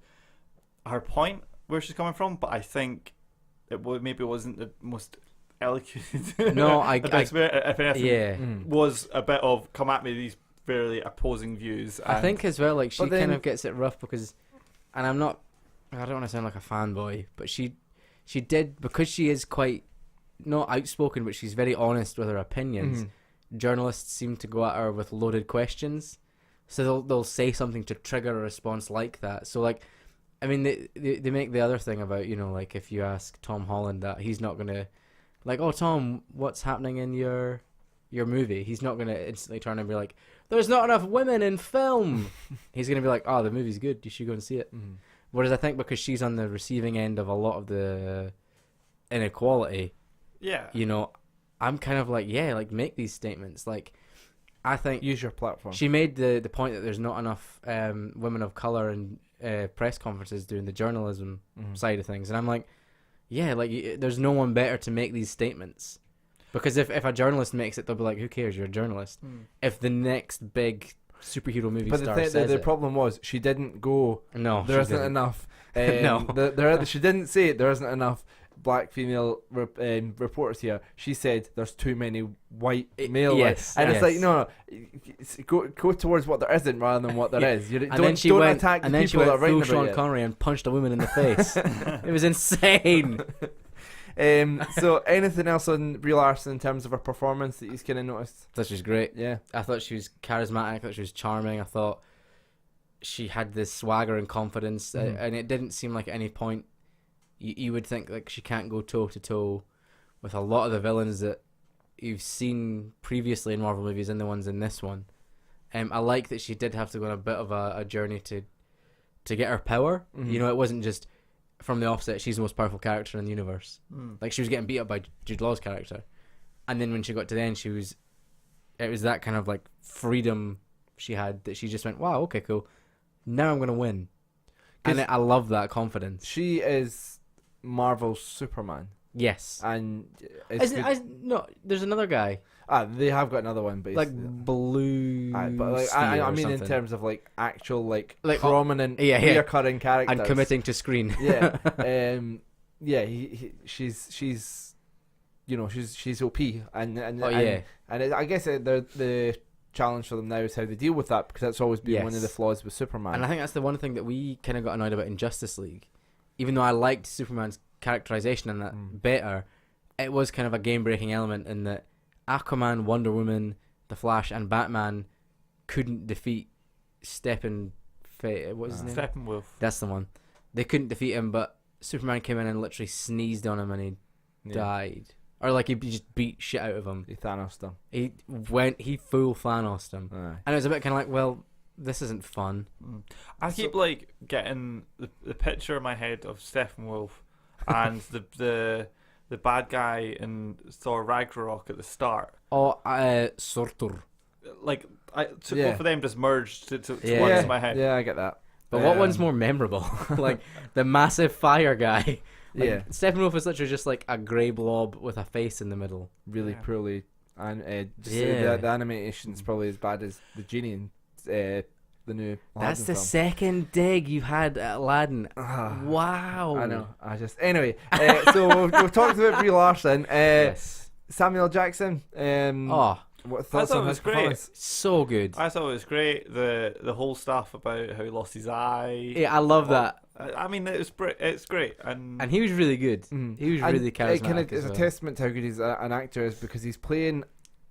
her point where she's coming from, but I think maybe wasn't the most eloquent. No, if anything, yeah. was a bit of come at me these fairly opposing views. I think as well, like she But then- kind of gets it rough because, and I don't want to sound like a fanboy, but she did, because she is quite not outspoken, but she's very honest with her opinions. Journalists seem to go at her with loaded questions, so they'll say something to trigger a response like that. So like, I mean, they make the other thing about, you know, like if you ask Tom Holland that, he's not gonna like, oh Tom, what's happening in your movie? He's not gonna instantly turn and be like, there's not enough women in film. He's gonna be like, oh, the movie's good, you should go and see it. Whereas I think because she's on the receiving end of a lot of the inequality, yeah, you know, I'm kind of like, yeah, like make these statements. Like, I think Use your platform. she made the point that there's not enough women of color in press conferences doing the journalism side of things, and I'm like, yeah, like there's no one better to make these statements, because if a journalist makes it, they'll be like, who cares? You're a journalist. If the next big superhero movie But star the says the it, problem was she didn't go. no, There she isn't didn't. enough. No. She didn't say there isn't enough black female reporters here. She said there's too many white male. Yes, and yes. it's like no, go towards what there isn't rather than what there is. You And don't, then she don't went, attack the and then she people went that are full writing Sean about Connery and punched a woman in the face. It was insane. it. So anything else on Brie Larson in terms of her performance that you've kind of noticed? I thought she was great. Yeah. I thought she was charismatic. I thought she was charming. I thought she had this swagger and confidence, and it didn't seem like at any point you would think like she can't go toe to toe with a lot of the villains that you've seen previously in Marvel movies and the ones in this one. I like that she did have to go on a bit of a journey to get her power. You know, it wasn't just from the offset she's the most powerful character in the universe. Like she was getting beat up by Jude Law's character, and then when she got to the end, it was that kind of like freedom she had that she just went, wow, okay, cool, now I'm gonna win. And I love that confidence. She is Marvel's Superman, Yes. and it's good. No, there's another guy They have got another one, but like Blue. but like, Steel I or mean in something. terms of like actual like Like, prominent yeah, yeah. reoccurring characters and committing to screen. yeah yeah she's you know she's OP and Oh, yeah. and I guess the challenge for them now is how they deal with that, because that's always been one of the Yes. flaws with Superman. And I think that's the one thing that we kind of got annoyed about in Justice League. Even though I liked Superman's characterization in that better, it was kind of a game-breaking element in that Aquaman, Wonder Woman, The Flash, and Batman couldn't defeat what was his name? Steppenwolf. That's the one. They couldn't defeat him, but Superman came in and literally sneezed on him and he died. Or like he just beat shit out of him. He Thanos them. He full Thanos'd him. And it was a bit kind of like, well, this isn't fun. I keep like getting the picture in my head of Steppenwolf and the bad guy in Thor Ragnarok at the start. Oh, Surtur. Like both Yeah. of them just merged to Yeah. once Yeah, in my head. yeah, I get that. But what one's more memorable? Like the massive fire guy. Like, Yeah. Steppenwolf is literally just like a grey blob with a face in the middle. Really Yeah. poorly, and Yeah. the animation's probably as bad as the genie in the new. That's Aladdin the film. second dig you've had at Aladdin. Ah, Wow. I know. Anyway. So we've talked about Brie Larson. Yes. Samuel Jackson. Oh, What thoughts thought on it his was great. performance? so good. I thought it was great. The whole stuff about how he lost his eye. Yeah, I love that. I mean, it's great, and And he was really good. He was really charismatic. It kind of as is a well. testament to how good he's an actor is, because he's playing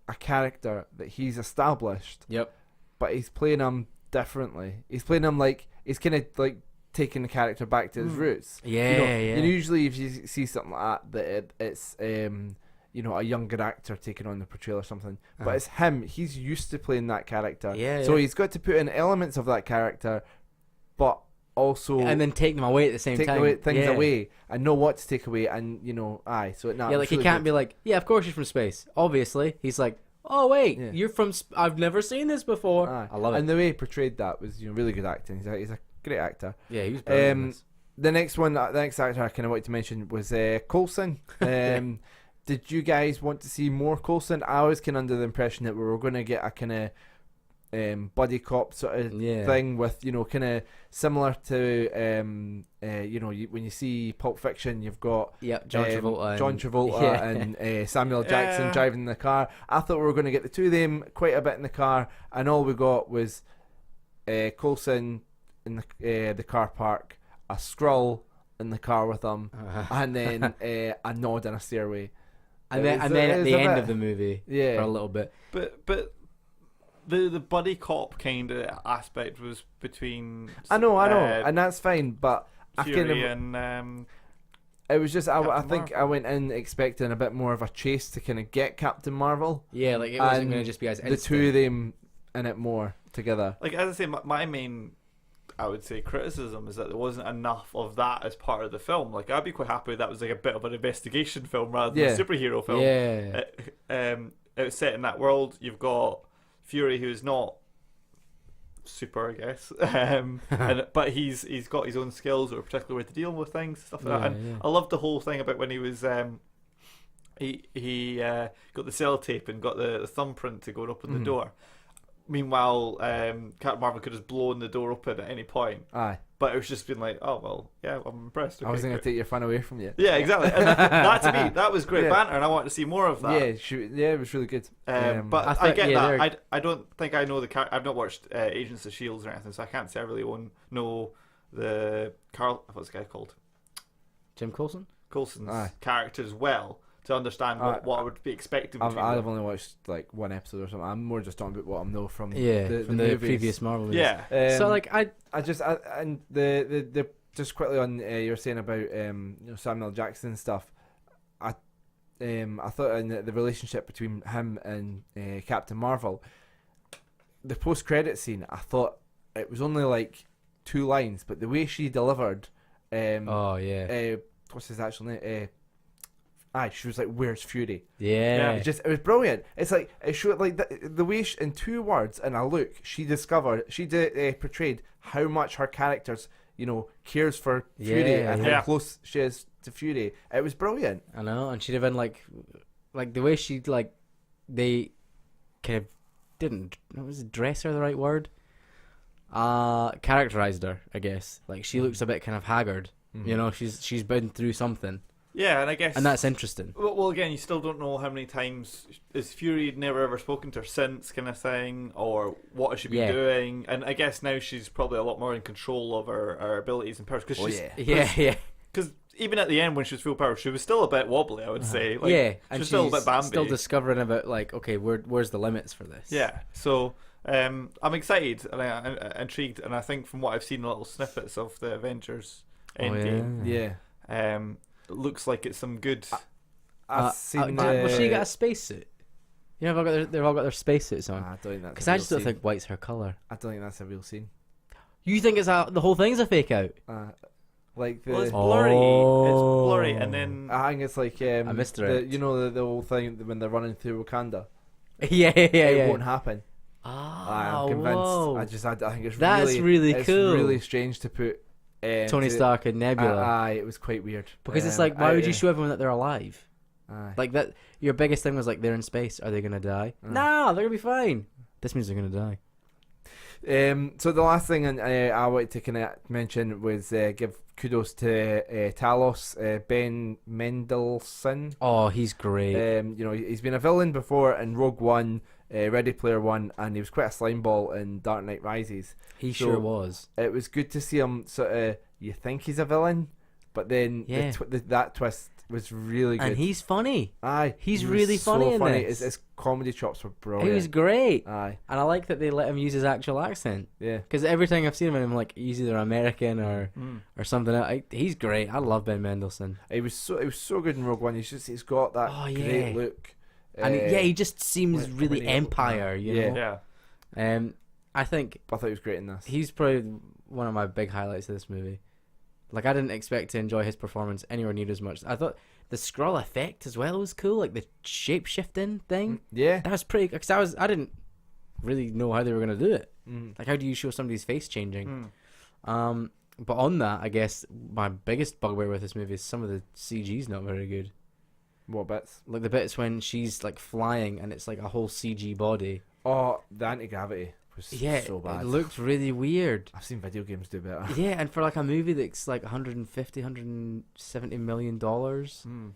a character that he's established, Yep. but he's playing him differently. He's playing him like he's kind of like taking the character back to his roots. Yeah, you know, yeah. Usually, if you see something like that, it's a younger actor taking on the portrayal or something. But it's him. He's used to playing that character. Yeah, So yeah. he's got to put in elements of that character, but also And then take them away at the same take time. things away and know what to take away. And so Yeah, like he can't be like, yeah, of course you're from space. Obviously, he's like, oh wait, Yeah. you're from. I've never seen this before. I love it. And the way he portrayed that was really good acting. He's a great actor. Yeah, he was brilliant. in this. The next actor I kind of wanted to mention was Coulson. Did you guys want to see more Coulson? I was kind of under the impression that we were going to get a kind of buddy cop sort of thing with kind of similar to when you see Pulp Fiction, you've got John Travolta and Samuel Jackson driving the car. I thought we were going to get the two of them quite a bit in the car, and all we got was Coulson in the car park, a Skrull in the car with him, and then a nod in a stairway. And then at the end of the movie, for a little bit. But the buddy cop kind of aspect was between. I know, and that's fine. But Fury and it was just I Captain think Marvel. I went in expecting a bit more of a chase to kind of get Captain Marvel. Yeah, like it wasn't And going to just be as the two of them in it more together. Like as I say, my main, I would say, criticism is that there wasn't enough of that as part of the film. Like I'd be quite happy if that was like a bit of an investigation film rather than a superhero film. Yeah. It was set in that world. You've got Fury, who's not super, I guess, but he's got his own skills, or particularly with dealing with things, stuff like that. And I loved the whole thing about when he was he got the sellotape and got the thumbprint to go up on the door. Meanwhile, Captain Marvel could have blown the door open at any point. Aye. But it was just been like, oh well, yeah, I'm impressed. I was going to take your fun away from you. Yeah, exactly. And that to me, that was great banter, and I wanted to see more of that. Yeah, it was really good. But I get that. I don't think I know the character. I've not watched Agents of Shields or anything, so I can't say I really know the what's the guy called? Jim Coulson? Coulson's character as well, to understand what I would be expecting. I've only watched like one episode or something. I'm more just talking about what I know from the movies. previous Marvel movies. Yeah. So like and the just quickly on you were saying about Samuel Jackson stuff. I thought in the relationship between him and Captain Marvel, the post credit scene, I thought it was only like 2 lines, but the way she delivered, what's his actual name? She was like, "Where's Fury?" Yeah. It was brilliant. It's like it showed like the way in 2 words and a look she portrayed how much her characters cares for Fury and how close she is to Fury. It was brilliant. I know, and she'd have been like the way she they kind of didn't was dress her the right word? Characterized her, I guess. Like she looks a bit kind of haggard. She's been through something. Yeah, and I guess... And that's interesting. Well, again, you still don't know how many times... Is Fury never ever spoken to her since, kind of thing? Or what has she been doing? And I guess now she's probably a lot more in control of her abilities and powers. Because even at the end, when she was full power, she was still a bit wobbly, I would say. Like, and she was still a bit Bambi. Still discovering about, okay, where's the limits for this? Yeah, so... I'm excited and I'm intrigued, and I think from what I've seen, little snippets of the Avengers Endgame, it looks like it's some good. I've seen. Will she get a spacesuit? They've all got their spacesuits on. I don't think that's because I just don't think white's her color. I don't think that's a real scene. You think the whole thing's a fake out? Like it's blurry. It's blurry, and then I think it's like I missed it. The whole thing when they're running through Wakanda. It won't happen. I'm convinced. Whoa. I think it's really cool. It's really strange to put Tony Stark and Nebula. It was quite weird because it's like, why would you show everyone that they're alive? Like that. Your biggest thing was like, they're in space. Are they gonna die? No, they're gonna be fine. This means they're gonna die. So the last thing I wanted to kind of mention was give kudos to Talos, Ben Mendelsohn. Oh, he's great. He's been a villain before in Rogue One, Ready Player One, and he was quite a slimeball in Dark Knight Rises. He sure was. It was good to see him sort of. You think he's a villain, but then Yeah. that twist was really good. And he's funny. Aye, He's he was really funny in this. His comedy chops were He brilliant. was great. Aye, And I like that they let him use his actual accent. yeah. Because every time I've seen him, I'm like, he's either American or Mm. something else. He's great. I love Ben Mendelsohn. He was so good in Rogue One. He's got that Oh, great yeah. look. And he just seems when really he- Empire, you Yeah. know? Yeah. I think I thought he was great in this. he's probably one of my big highlights of this movie. Like, I didn't expect to enjoy his performance anywhere near as much. I thought the Skrull effect as well was cool, like the shape-shifting thing. Yeah. That was pretty, because I didn't really know how they were going to do it. Mm. Like, how do you show somebody's face changing? Mm. But on that, I guess my biggest bugbear with this movie is some of the CG's not very good. What bits? Like the bits when she's like flying and it's like a whole CG body. Oh, the anti-gravity was Yeah, so bad. it looked really weird. I've seen video games do better. Yeah, and for like a movie that's like 170 million dollars, Mm.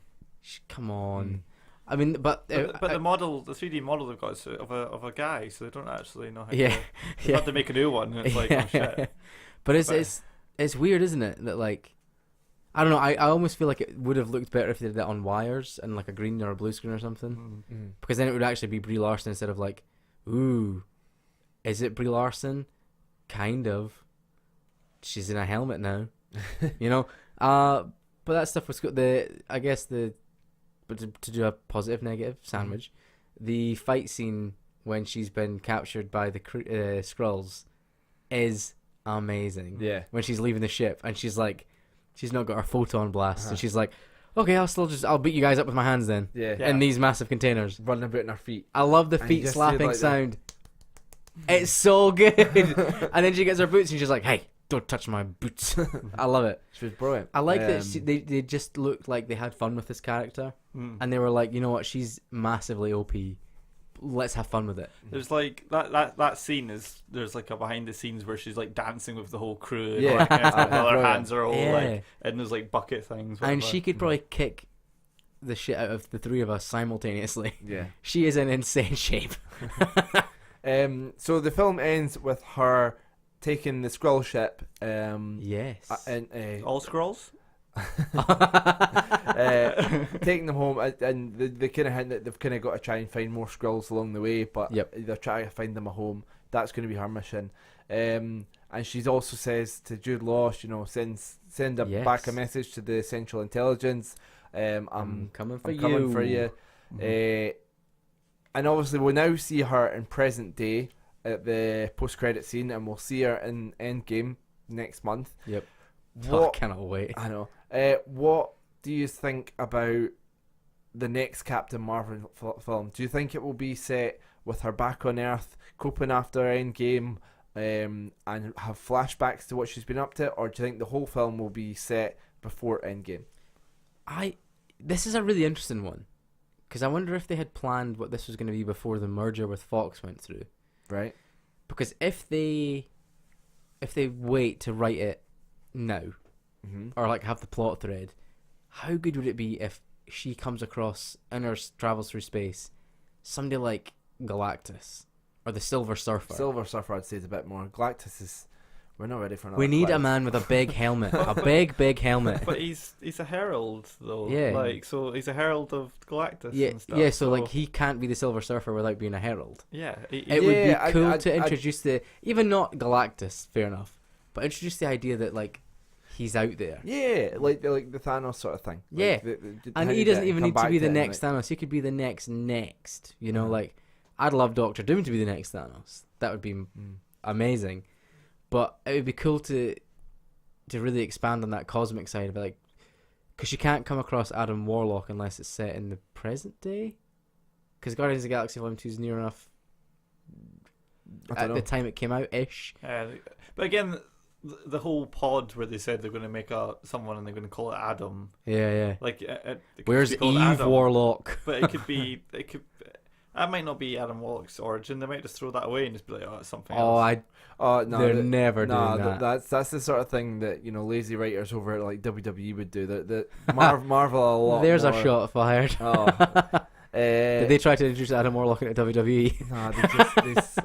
come on. Mm. I mean, but But the 3D model they've got is of a guy, so they don't actually know how yeah, to. They have to make a new one, and it's like, oh shit. But But- it's weird, isn't it? That like, I don't know. I almost feel like it would have looked better if they did that on wires and like a green or a blue screen or something. Mm. Mm. Because then it would actually be Brie Larson instead of like, ooh, is it Brie Larson? Kind of. She's in a helmet now, you know. But that stuff was good. But to do a positive negative sandwich, the fight scene when she's been captured by the Skrulls is amazing. Yeah. When she's leaving the ship and she's like, she's not got her photon blast, Uh-huh. and she's like, okay, I'll beat you guys up with my hands then. Yeah. Yeah. In these massive containers. Running about in her feet. I love the And you feet just see, slapping like, the- sound. It's so good. And then she gets her boots and she's like, hey, don't touch my boots. I love it. She was brilliant. I like that Um, they just looked like they had fun with this character. Mm. And they were like, you know what, she's massively OP. Let's have fun with it. There's like that scene is there's like a behind the scenes where she's like dancing with the whole crew. And Yeah. like, and her Brilliant. hands are all Yeah. like and there's like bucket things. And whatever. she could probably kick the shit out of the three of us simultaneously. Yeah. She is in insane shape. So the film ends with her taking the Skrull ship. Yes. And all scrolls. taking them home, and they kind of hint that they've kind of got to try and find more Skrulls along the way, but Yep. they're trying to find them a home. That's going to be her mission. And she also says to Jude Law, you know, send Yes. back a message to the Central Intelligence. I'm coming for I'm you. coming for you. Mhm. And obviously we'll now see her in present day at the post-credit scene, and we'll see her in Endgame next month. Yep. Oh, I What cannot wait. I know. What do you think about the next Captain Marvel film? Do you think it will be set with her back on Earth, coping after Endgame, and have flashbacks to what she's been up to, or do you think the whole film will be set before Endgame? This is a really interesting one, because I wonder if they had planned what this was going to be before the merger with Fox went through. Right. Because if they wait to write it now, Mm-hmm. or like have the plot thread, how good would it be if she comes across in her travels through space somebody like Galactus or the Silver Surfer? Silver Surfer, I'd say, is a bit more. Galactus is. We're not ready for another. We need a Galactus. man with a big helmet, a big helmet. But he's a herald though. Yeah. Like so he's a herald of Galactus Yeah, and stuff. yeah. So like he can't be the Silver Surfer without being a herald. yeah. It would Yeah, be cool I'd- to introduce even not Galactus, fair enough, but introduce the idea that like he's out there. Yeah, like the Thanos sort of thing. Like, Yeah. how And do he you doesn't get it even come need to back be the it and, next like, Thanos. He could be the next. You know, Mhm. like I'd love Doctor Doom to be the next Thanos. That would be mm. amazing. But it would be cool to really expand on that cosmic side of it, like, because you can't come across Adam Warlock unless it's set in the present day. Because Guardians of the Galaxy Volume 2 is near enough I at don't the know. time it came out ish. But again, the whole pod where they said they're going to make someone and they're going to call it Adam. Yeah, yeah. Like, it could Where's be called Eve Adam, Warlock? But it could be. That might not be Adam Warlock's origin. They might just throw that away and just be like, oh, it's something Oh, else. Oh no, they're never nah, doing that. that's the sort of thing that lazy writers over at like WWE would do. That Marvel a lot. There's more, a shot fired. Oh, Did they try to introduce Adam Warlock into WWE?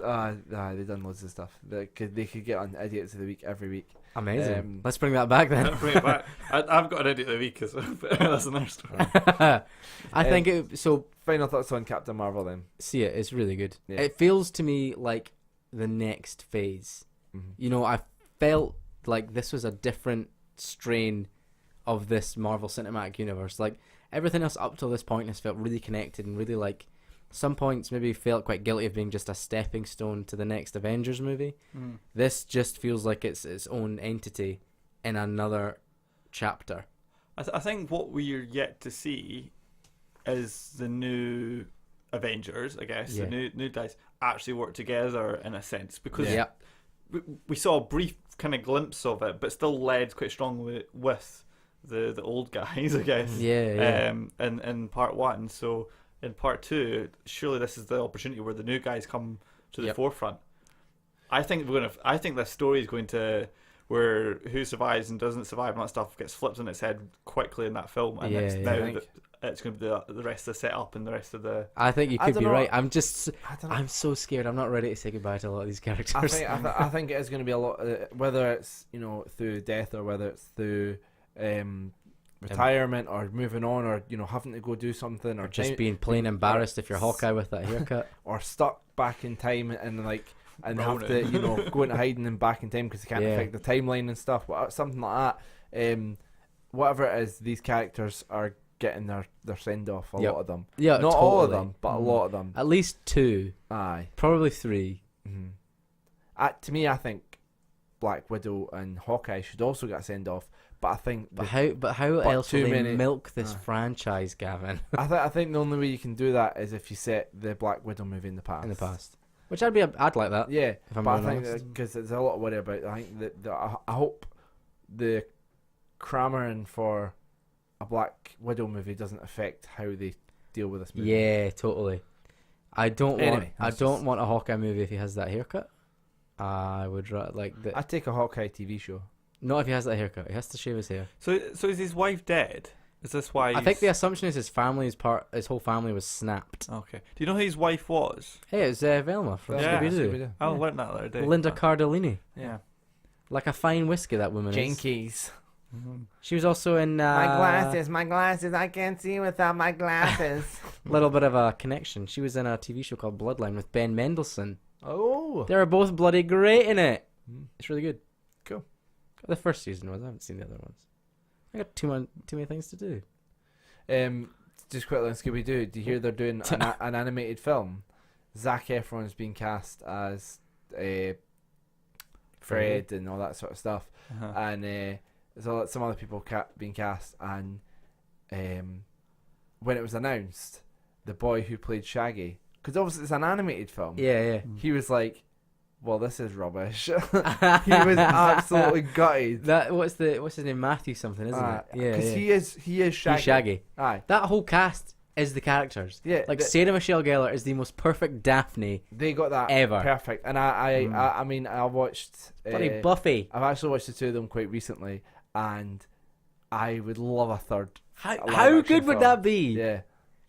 Nah, they done loads of stuff. They could get on Idiots of the Week every week. Amazing. Let's bring that back then. Bring it back. I've got an idiot of the week as well, but that's another story. I think so. Final thoughts on Captain Marvel then. See it. It's really good. Yeah. It feels to me like the next phase. Mm-hmm. You know, I felt like this was a different strain of this Marvel Cinematic Universe. Like everything else up till this point has felt really connected and really like some points maybe felt quite guilty of being just a stepping stone to the next Avengers movie. This just feels like it's its own entity in another chapter. I think what we're yet to see is the new Avengers, I guess, Yeah. the new guys actually work together in a sense, because Yeah. we saw a brief kind of glimpse of it, but still led quite strongly with the old guys, I guess. Yeah. In part one, so in part two, surely this is the opportunity where the new guys come to the forefront. I think this story is going to where who survives and doesn't survive and that stuff gets flipped on its head quickly in that film, and it's going to be the rest of the setup and the rest of the. I think you I could don't be know. right. I I'm so scared. I'm not ready to say goodbye to a lot of these characters. I think it is going to be a lot, whether it's through death or whether it's through retirement or moving on or having to go do something or just time- being plain embarrassed if you're Hawkeye with that haircut. or stuck back in time and have Ronan. to go into hiding and back in time because they can't Yeah. affect the timeline and stuff. Something like that. Whatever it is, these characters are getting their send off. A Yep. lot of them. Yeah, Not all of totally. them, but a lot of them. At least 2, Aye. probably 3. Mm-hmm. To me, I think Black Widow and Hawkeye should also get a send off. But I think But how else will too they many- milk this Aye. franchise, Gavin? I think the only way you can do that is if you set the Black Widow movie in the past. In the past, which I'd like that. Yeah, If I'm but I being think honest. because there's a lot to worry about. I think that I hope the clamoring for a Black Widow movie doesn't affect how they deal with this movie. Yeah, totally. I don't Anyway, want want a Hawkeye movie if he has that haircut. I would I'd take a Hawkeye TV show. not if he has that haircut. He has to shave his hair. So is his wife dead? Is this why? I think the assumption is his whole family was snapped. Okay. Do you know who his wife was? Hey, it's Velma from Yeah. Scooby-Doo. I learned that the other day. Linda Cardellini. Yeah. Like a fine whiskey, that woman Jane is. Keys. She was also in my glasses. I can't see without my glasses. little bit of a connection. She was in a TV show called Bloodline with Ben Mendelsohn. Oh. They were both bloody great in it. It's really good. Cool. The first season was. I haven't seen the other ones. I got too many things to do. Just quickly on Scooby Doo. Do you hear they're doing an animated film? Zac Efron's being cast as Fred and all that sort of stuff, Uh-huh. and there's some other people being cast. And when it was announced, the boy who played Shaggy, because obviously it's an animated film, Yeah. he was like, "Well, this is rubbish." He was absolutely gutted. What's his name? Matthew something, isn't it? Yeah. because he is Shaggy. He's Shaggy. Aye, That whole cast is the characters. yeah. Like Sarah Michelle Gellar is the most perfect Daphne They got that ever. perfect, and I mean I watched. Bloody Buffy. I've actually watched the two of them quite recently, and I would love a third. How live-action good would film. that be? Yeah,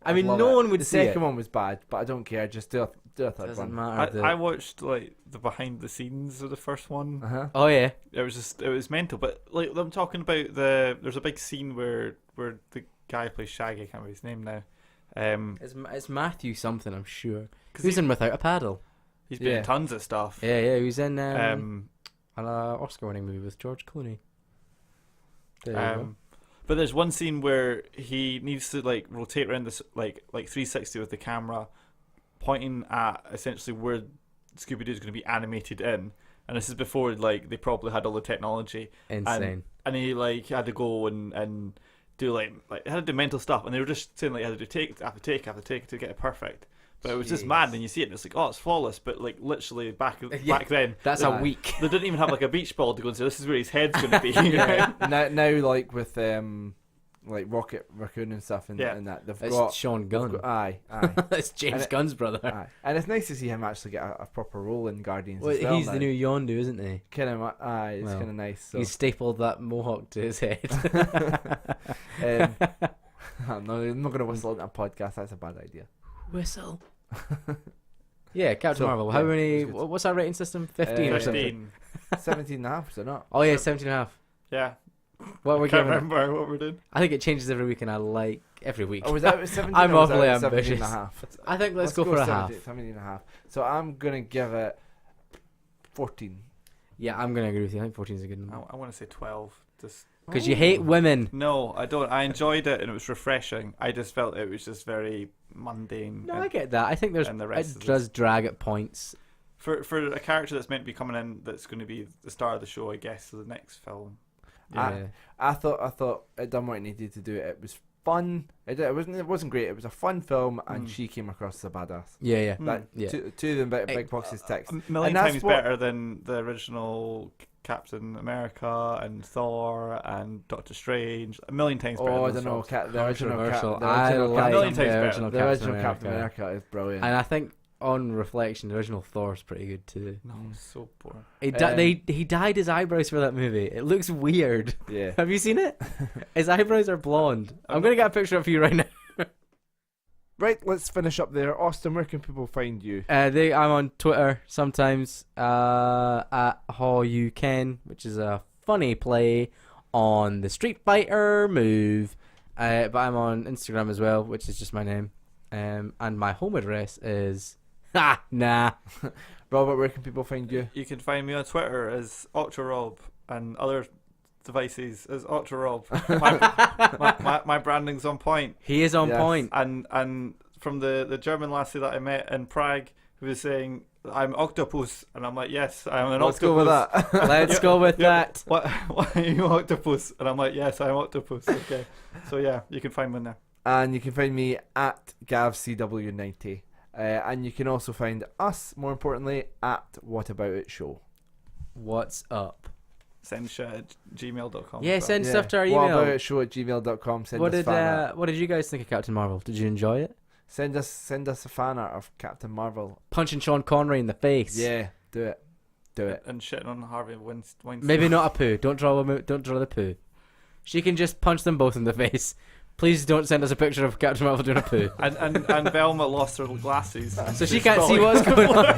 I mean, love no it. one would The see second it. one was bad, but I don't care. Just do a third Doesn't one. matter. I watched like the behind the scenes of the first one. Oh yeah. It was mental, but like I'm talking about there's a big scene where the guy who plays Shaggy, I can't remember his name now. It's Matthew something, I'm sure. 'Cause He was in Without a Paddle. he's been Yeah. in tons of stuff. Yeah. He was in Um, an Oscar-winning movie with George Clooney. There you go. But there's one scene where he needs to like rotate around this like 360 with the camera, pointing at essentially where Scooby Doo is going to be animated in, and this is before like they probably had all the technology. Insane. And he like had to go and do like had to do mental stuff, and they were just saying like he had to do take after take after take to get it perfect. But it was just mad, and you see it, and it's like, oh, it's flawless. But like literally back then, That's they, a week. they didn't even have like a beach ball to go and say this is where his head's going to be. Yeah. now like with like Rocket Raccoon and stuff, and that they've It's got Sean Gunn. aye. It's James And Gunn's brother. Aye. And it's nice to see him actually get a proper role in Guardians. Well, as well he's now. the new Yondu, isn't he? Kind of, it's Well, kind of nice. So. He stapled that mohawk to his head. No, I'm not going to whistle into a podcast. That's a bad idea. Whistle. Yeah, Captain So, Marvel. yeah, How it many? was good. What's our rating system? 15 or something? 15. 17 and a half, is it not? Oh yeah, 17 and a half. Yeah. What we're I can't giving it? remember what we're doing. I think it changes every week, and I like every week. Oh, was that 17 I'm or was awfully that 17 and a ambitious. half? I think let's go go for a 17, half. 17 and a half. So I'm going to give it 14. Yeah, I'm gonna agree with you. I think 14 is a good I, number. I want to say 12. Just Because you hate women. no, I don't. I enjoyed it and it was refreshing. I just felt it was just very mundane. No, and I get that. I think there's and the rest it of does drag at points. for a character that's meant to be coming in, that's going to be the star of the show, I guess, for the next film. Ah, Yeah. I thought it done what it needed to do. It was fun. It wasn't great. It was a fun film, and she came across as a badass. Yeah, yeah. Mm. That Yeah. two of them big boxes ticks. A million And that's times what- better than the original Captain America and Thor and Doctor Strange. A million times better. Oh, I than don't know. those films. The original Controversial. the I original like Captain- Million times the better. original the Captain original America. Captain America is brilliant. And I think, on reflection, the original Thor's pretty good too. No, it's so boring. He dyed his eyebrows for that movie. It looks weird. yeah. Have you seen it? His eyebrows are blonde. I'm gonna get a picture of you right now. Right, let's finish up there. Austin, where can people find you? I'm on Twitter sometimes at How You Can, which is a funny play on the Street Fighter move. But I'm on Instagram as well, which is just my name. And my home address is nah. Robert, where can people find you? You can find me on Twitter as OctoRob and other devices as OctoRob. my branding's on point. He is on Yes. point. And from the German lassie that I met in Prague, who was saying, "I'm octopus," and I'm like, "Yes, I'm an Let's octopus." go with that. Let's Yeah, go with yeah. that. Why are you octopus? And I'm like, "Yes, I'm octopus." Okay, so yeah, you can find me in there. And you can find me at GavCW90. And you can also find us, more importantly, at What About It Show. What's up? Send shit at gmail.com. Yeah, send Yeah. stuff to our What email. About It Show at gmail.com. Send What us did fan art. what did you guys think of Captain Marvel? Did you enjoy it? Send us a fan art of Captain Marvel. Punching Sean Connery in the face. Yeah, do it. Do it. And shitting on Harvey Weinstein. Maybe not a poo. Don't draw the poo. She can just punch them both in the face. Please don't send us a picture of Captain Marvel doing a poo. And Velma lost her glasses. So she can't see what's going on.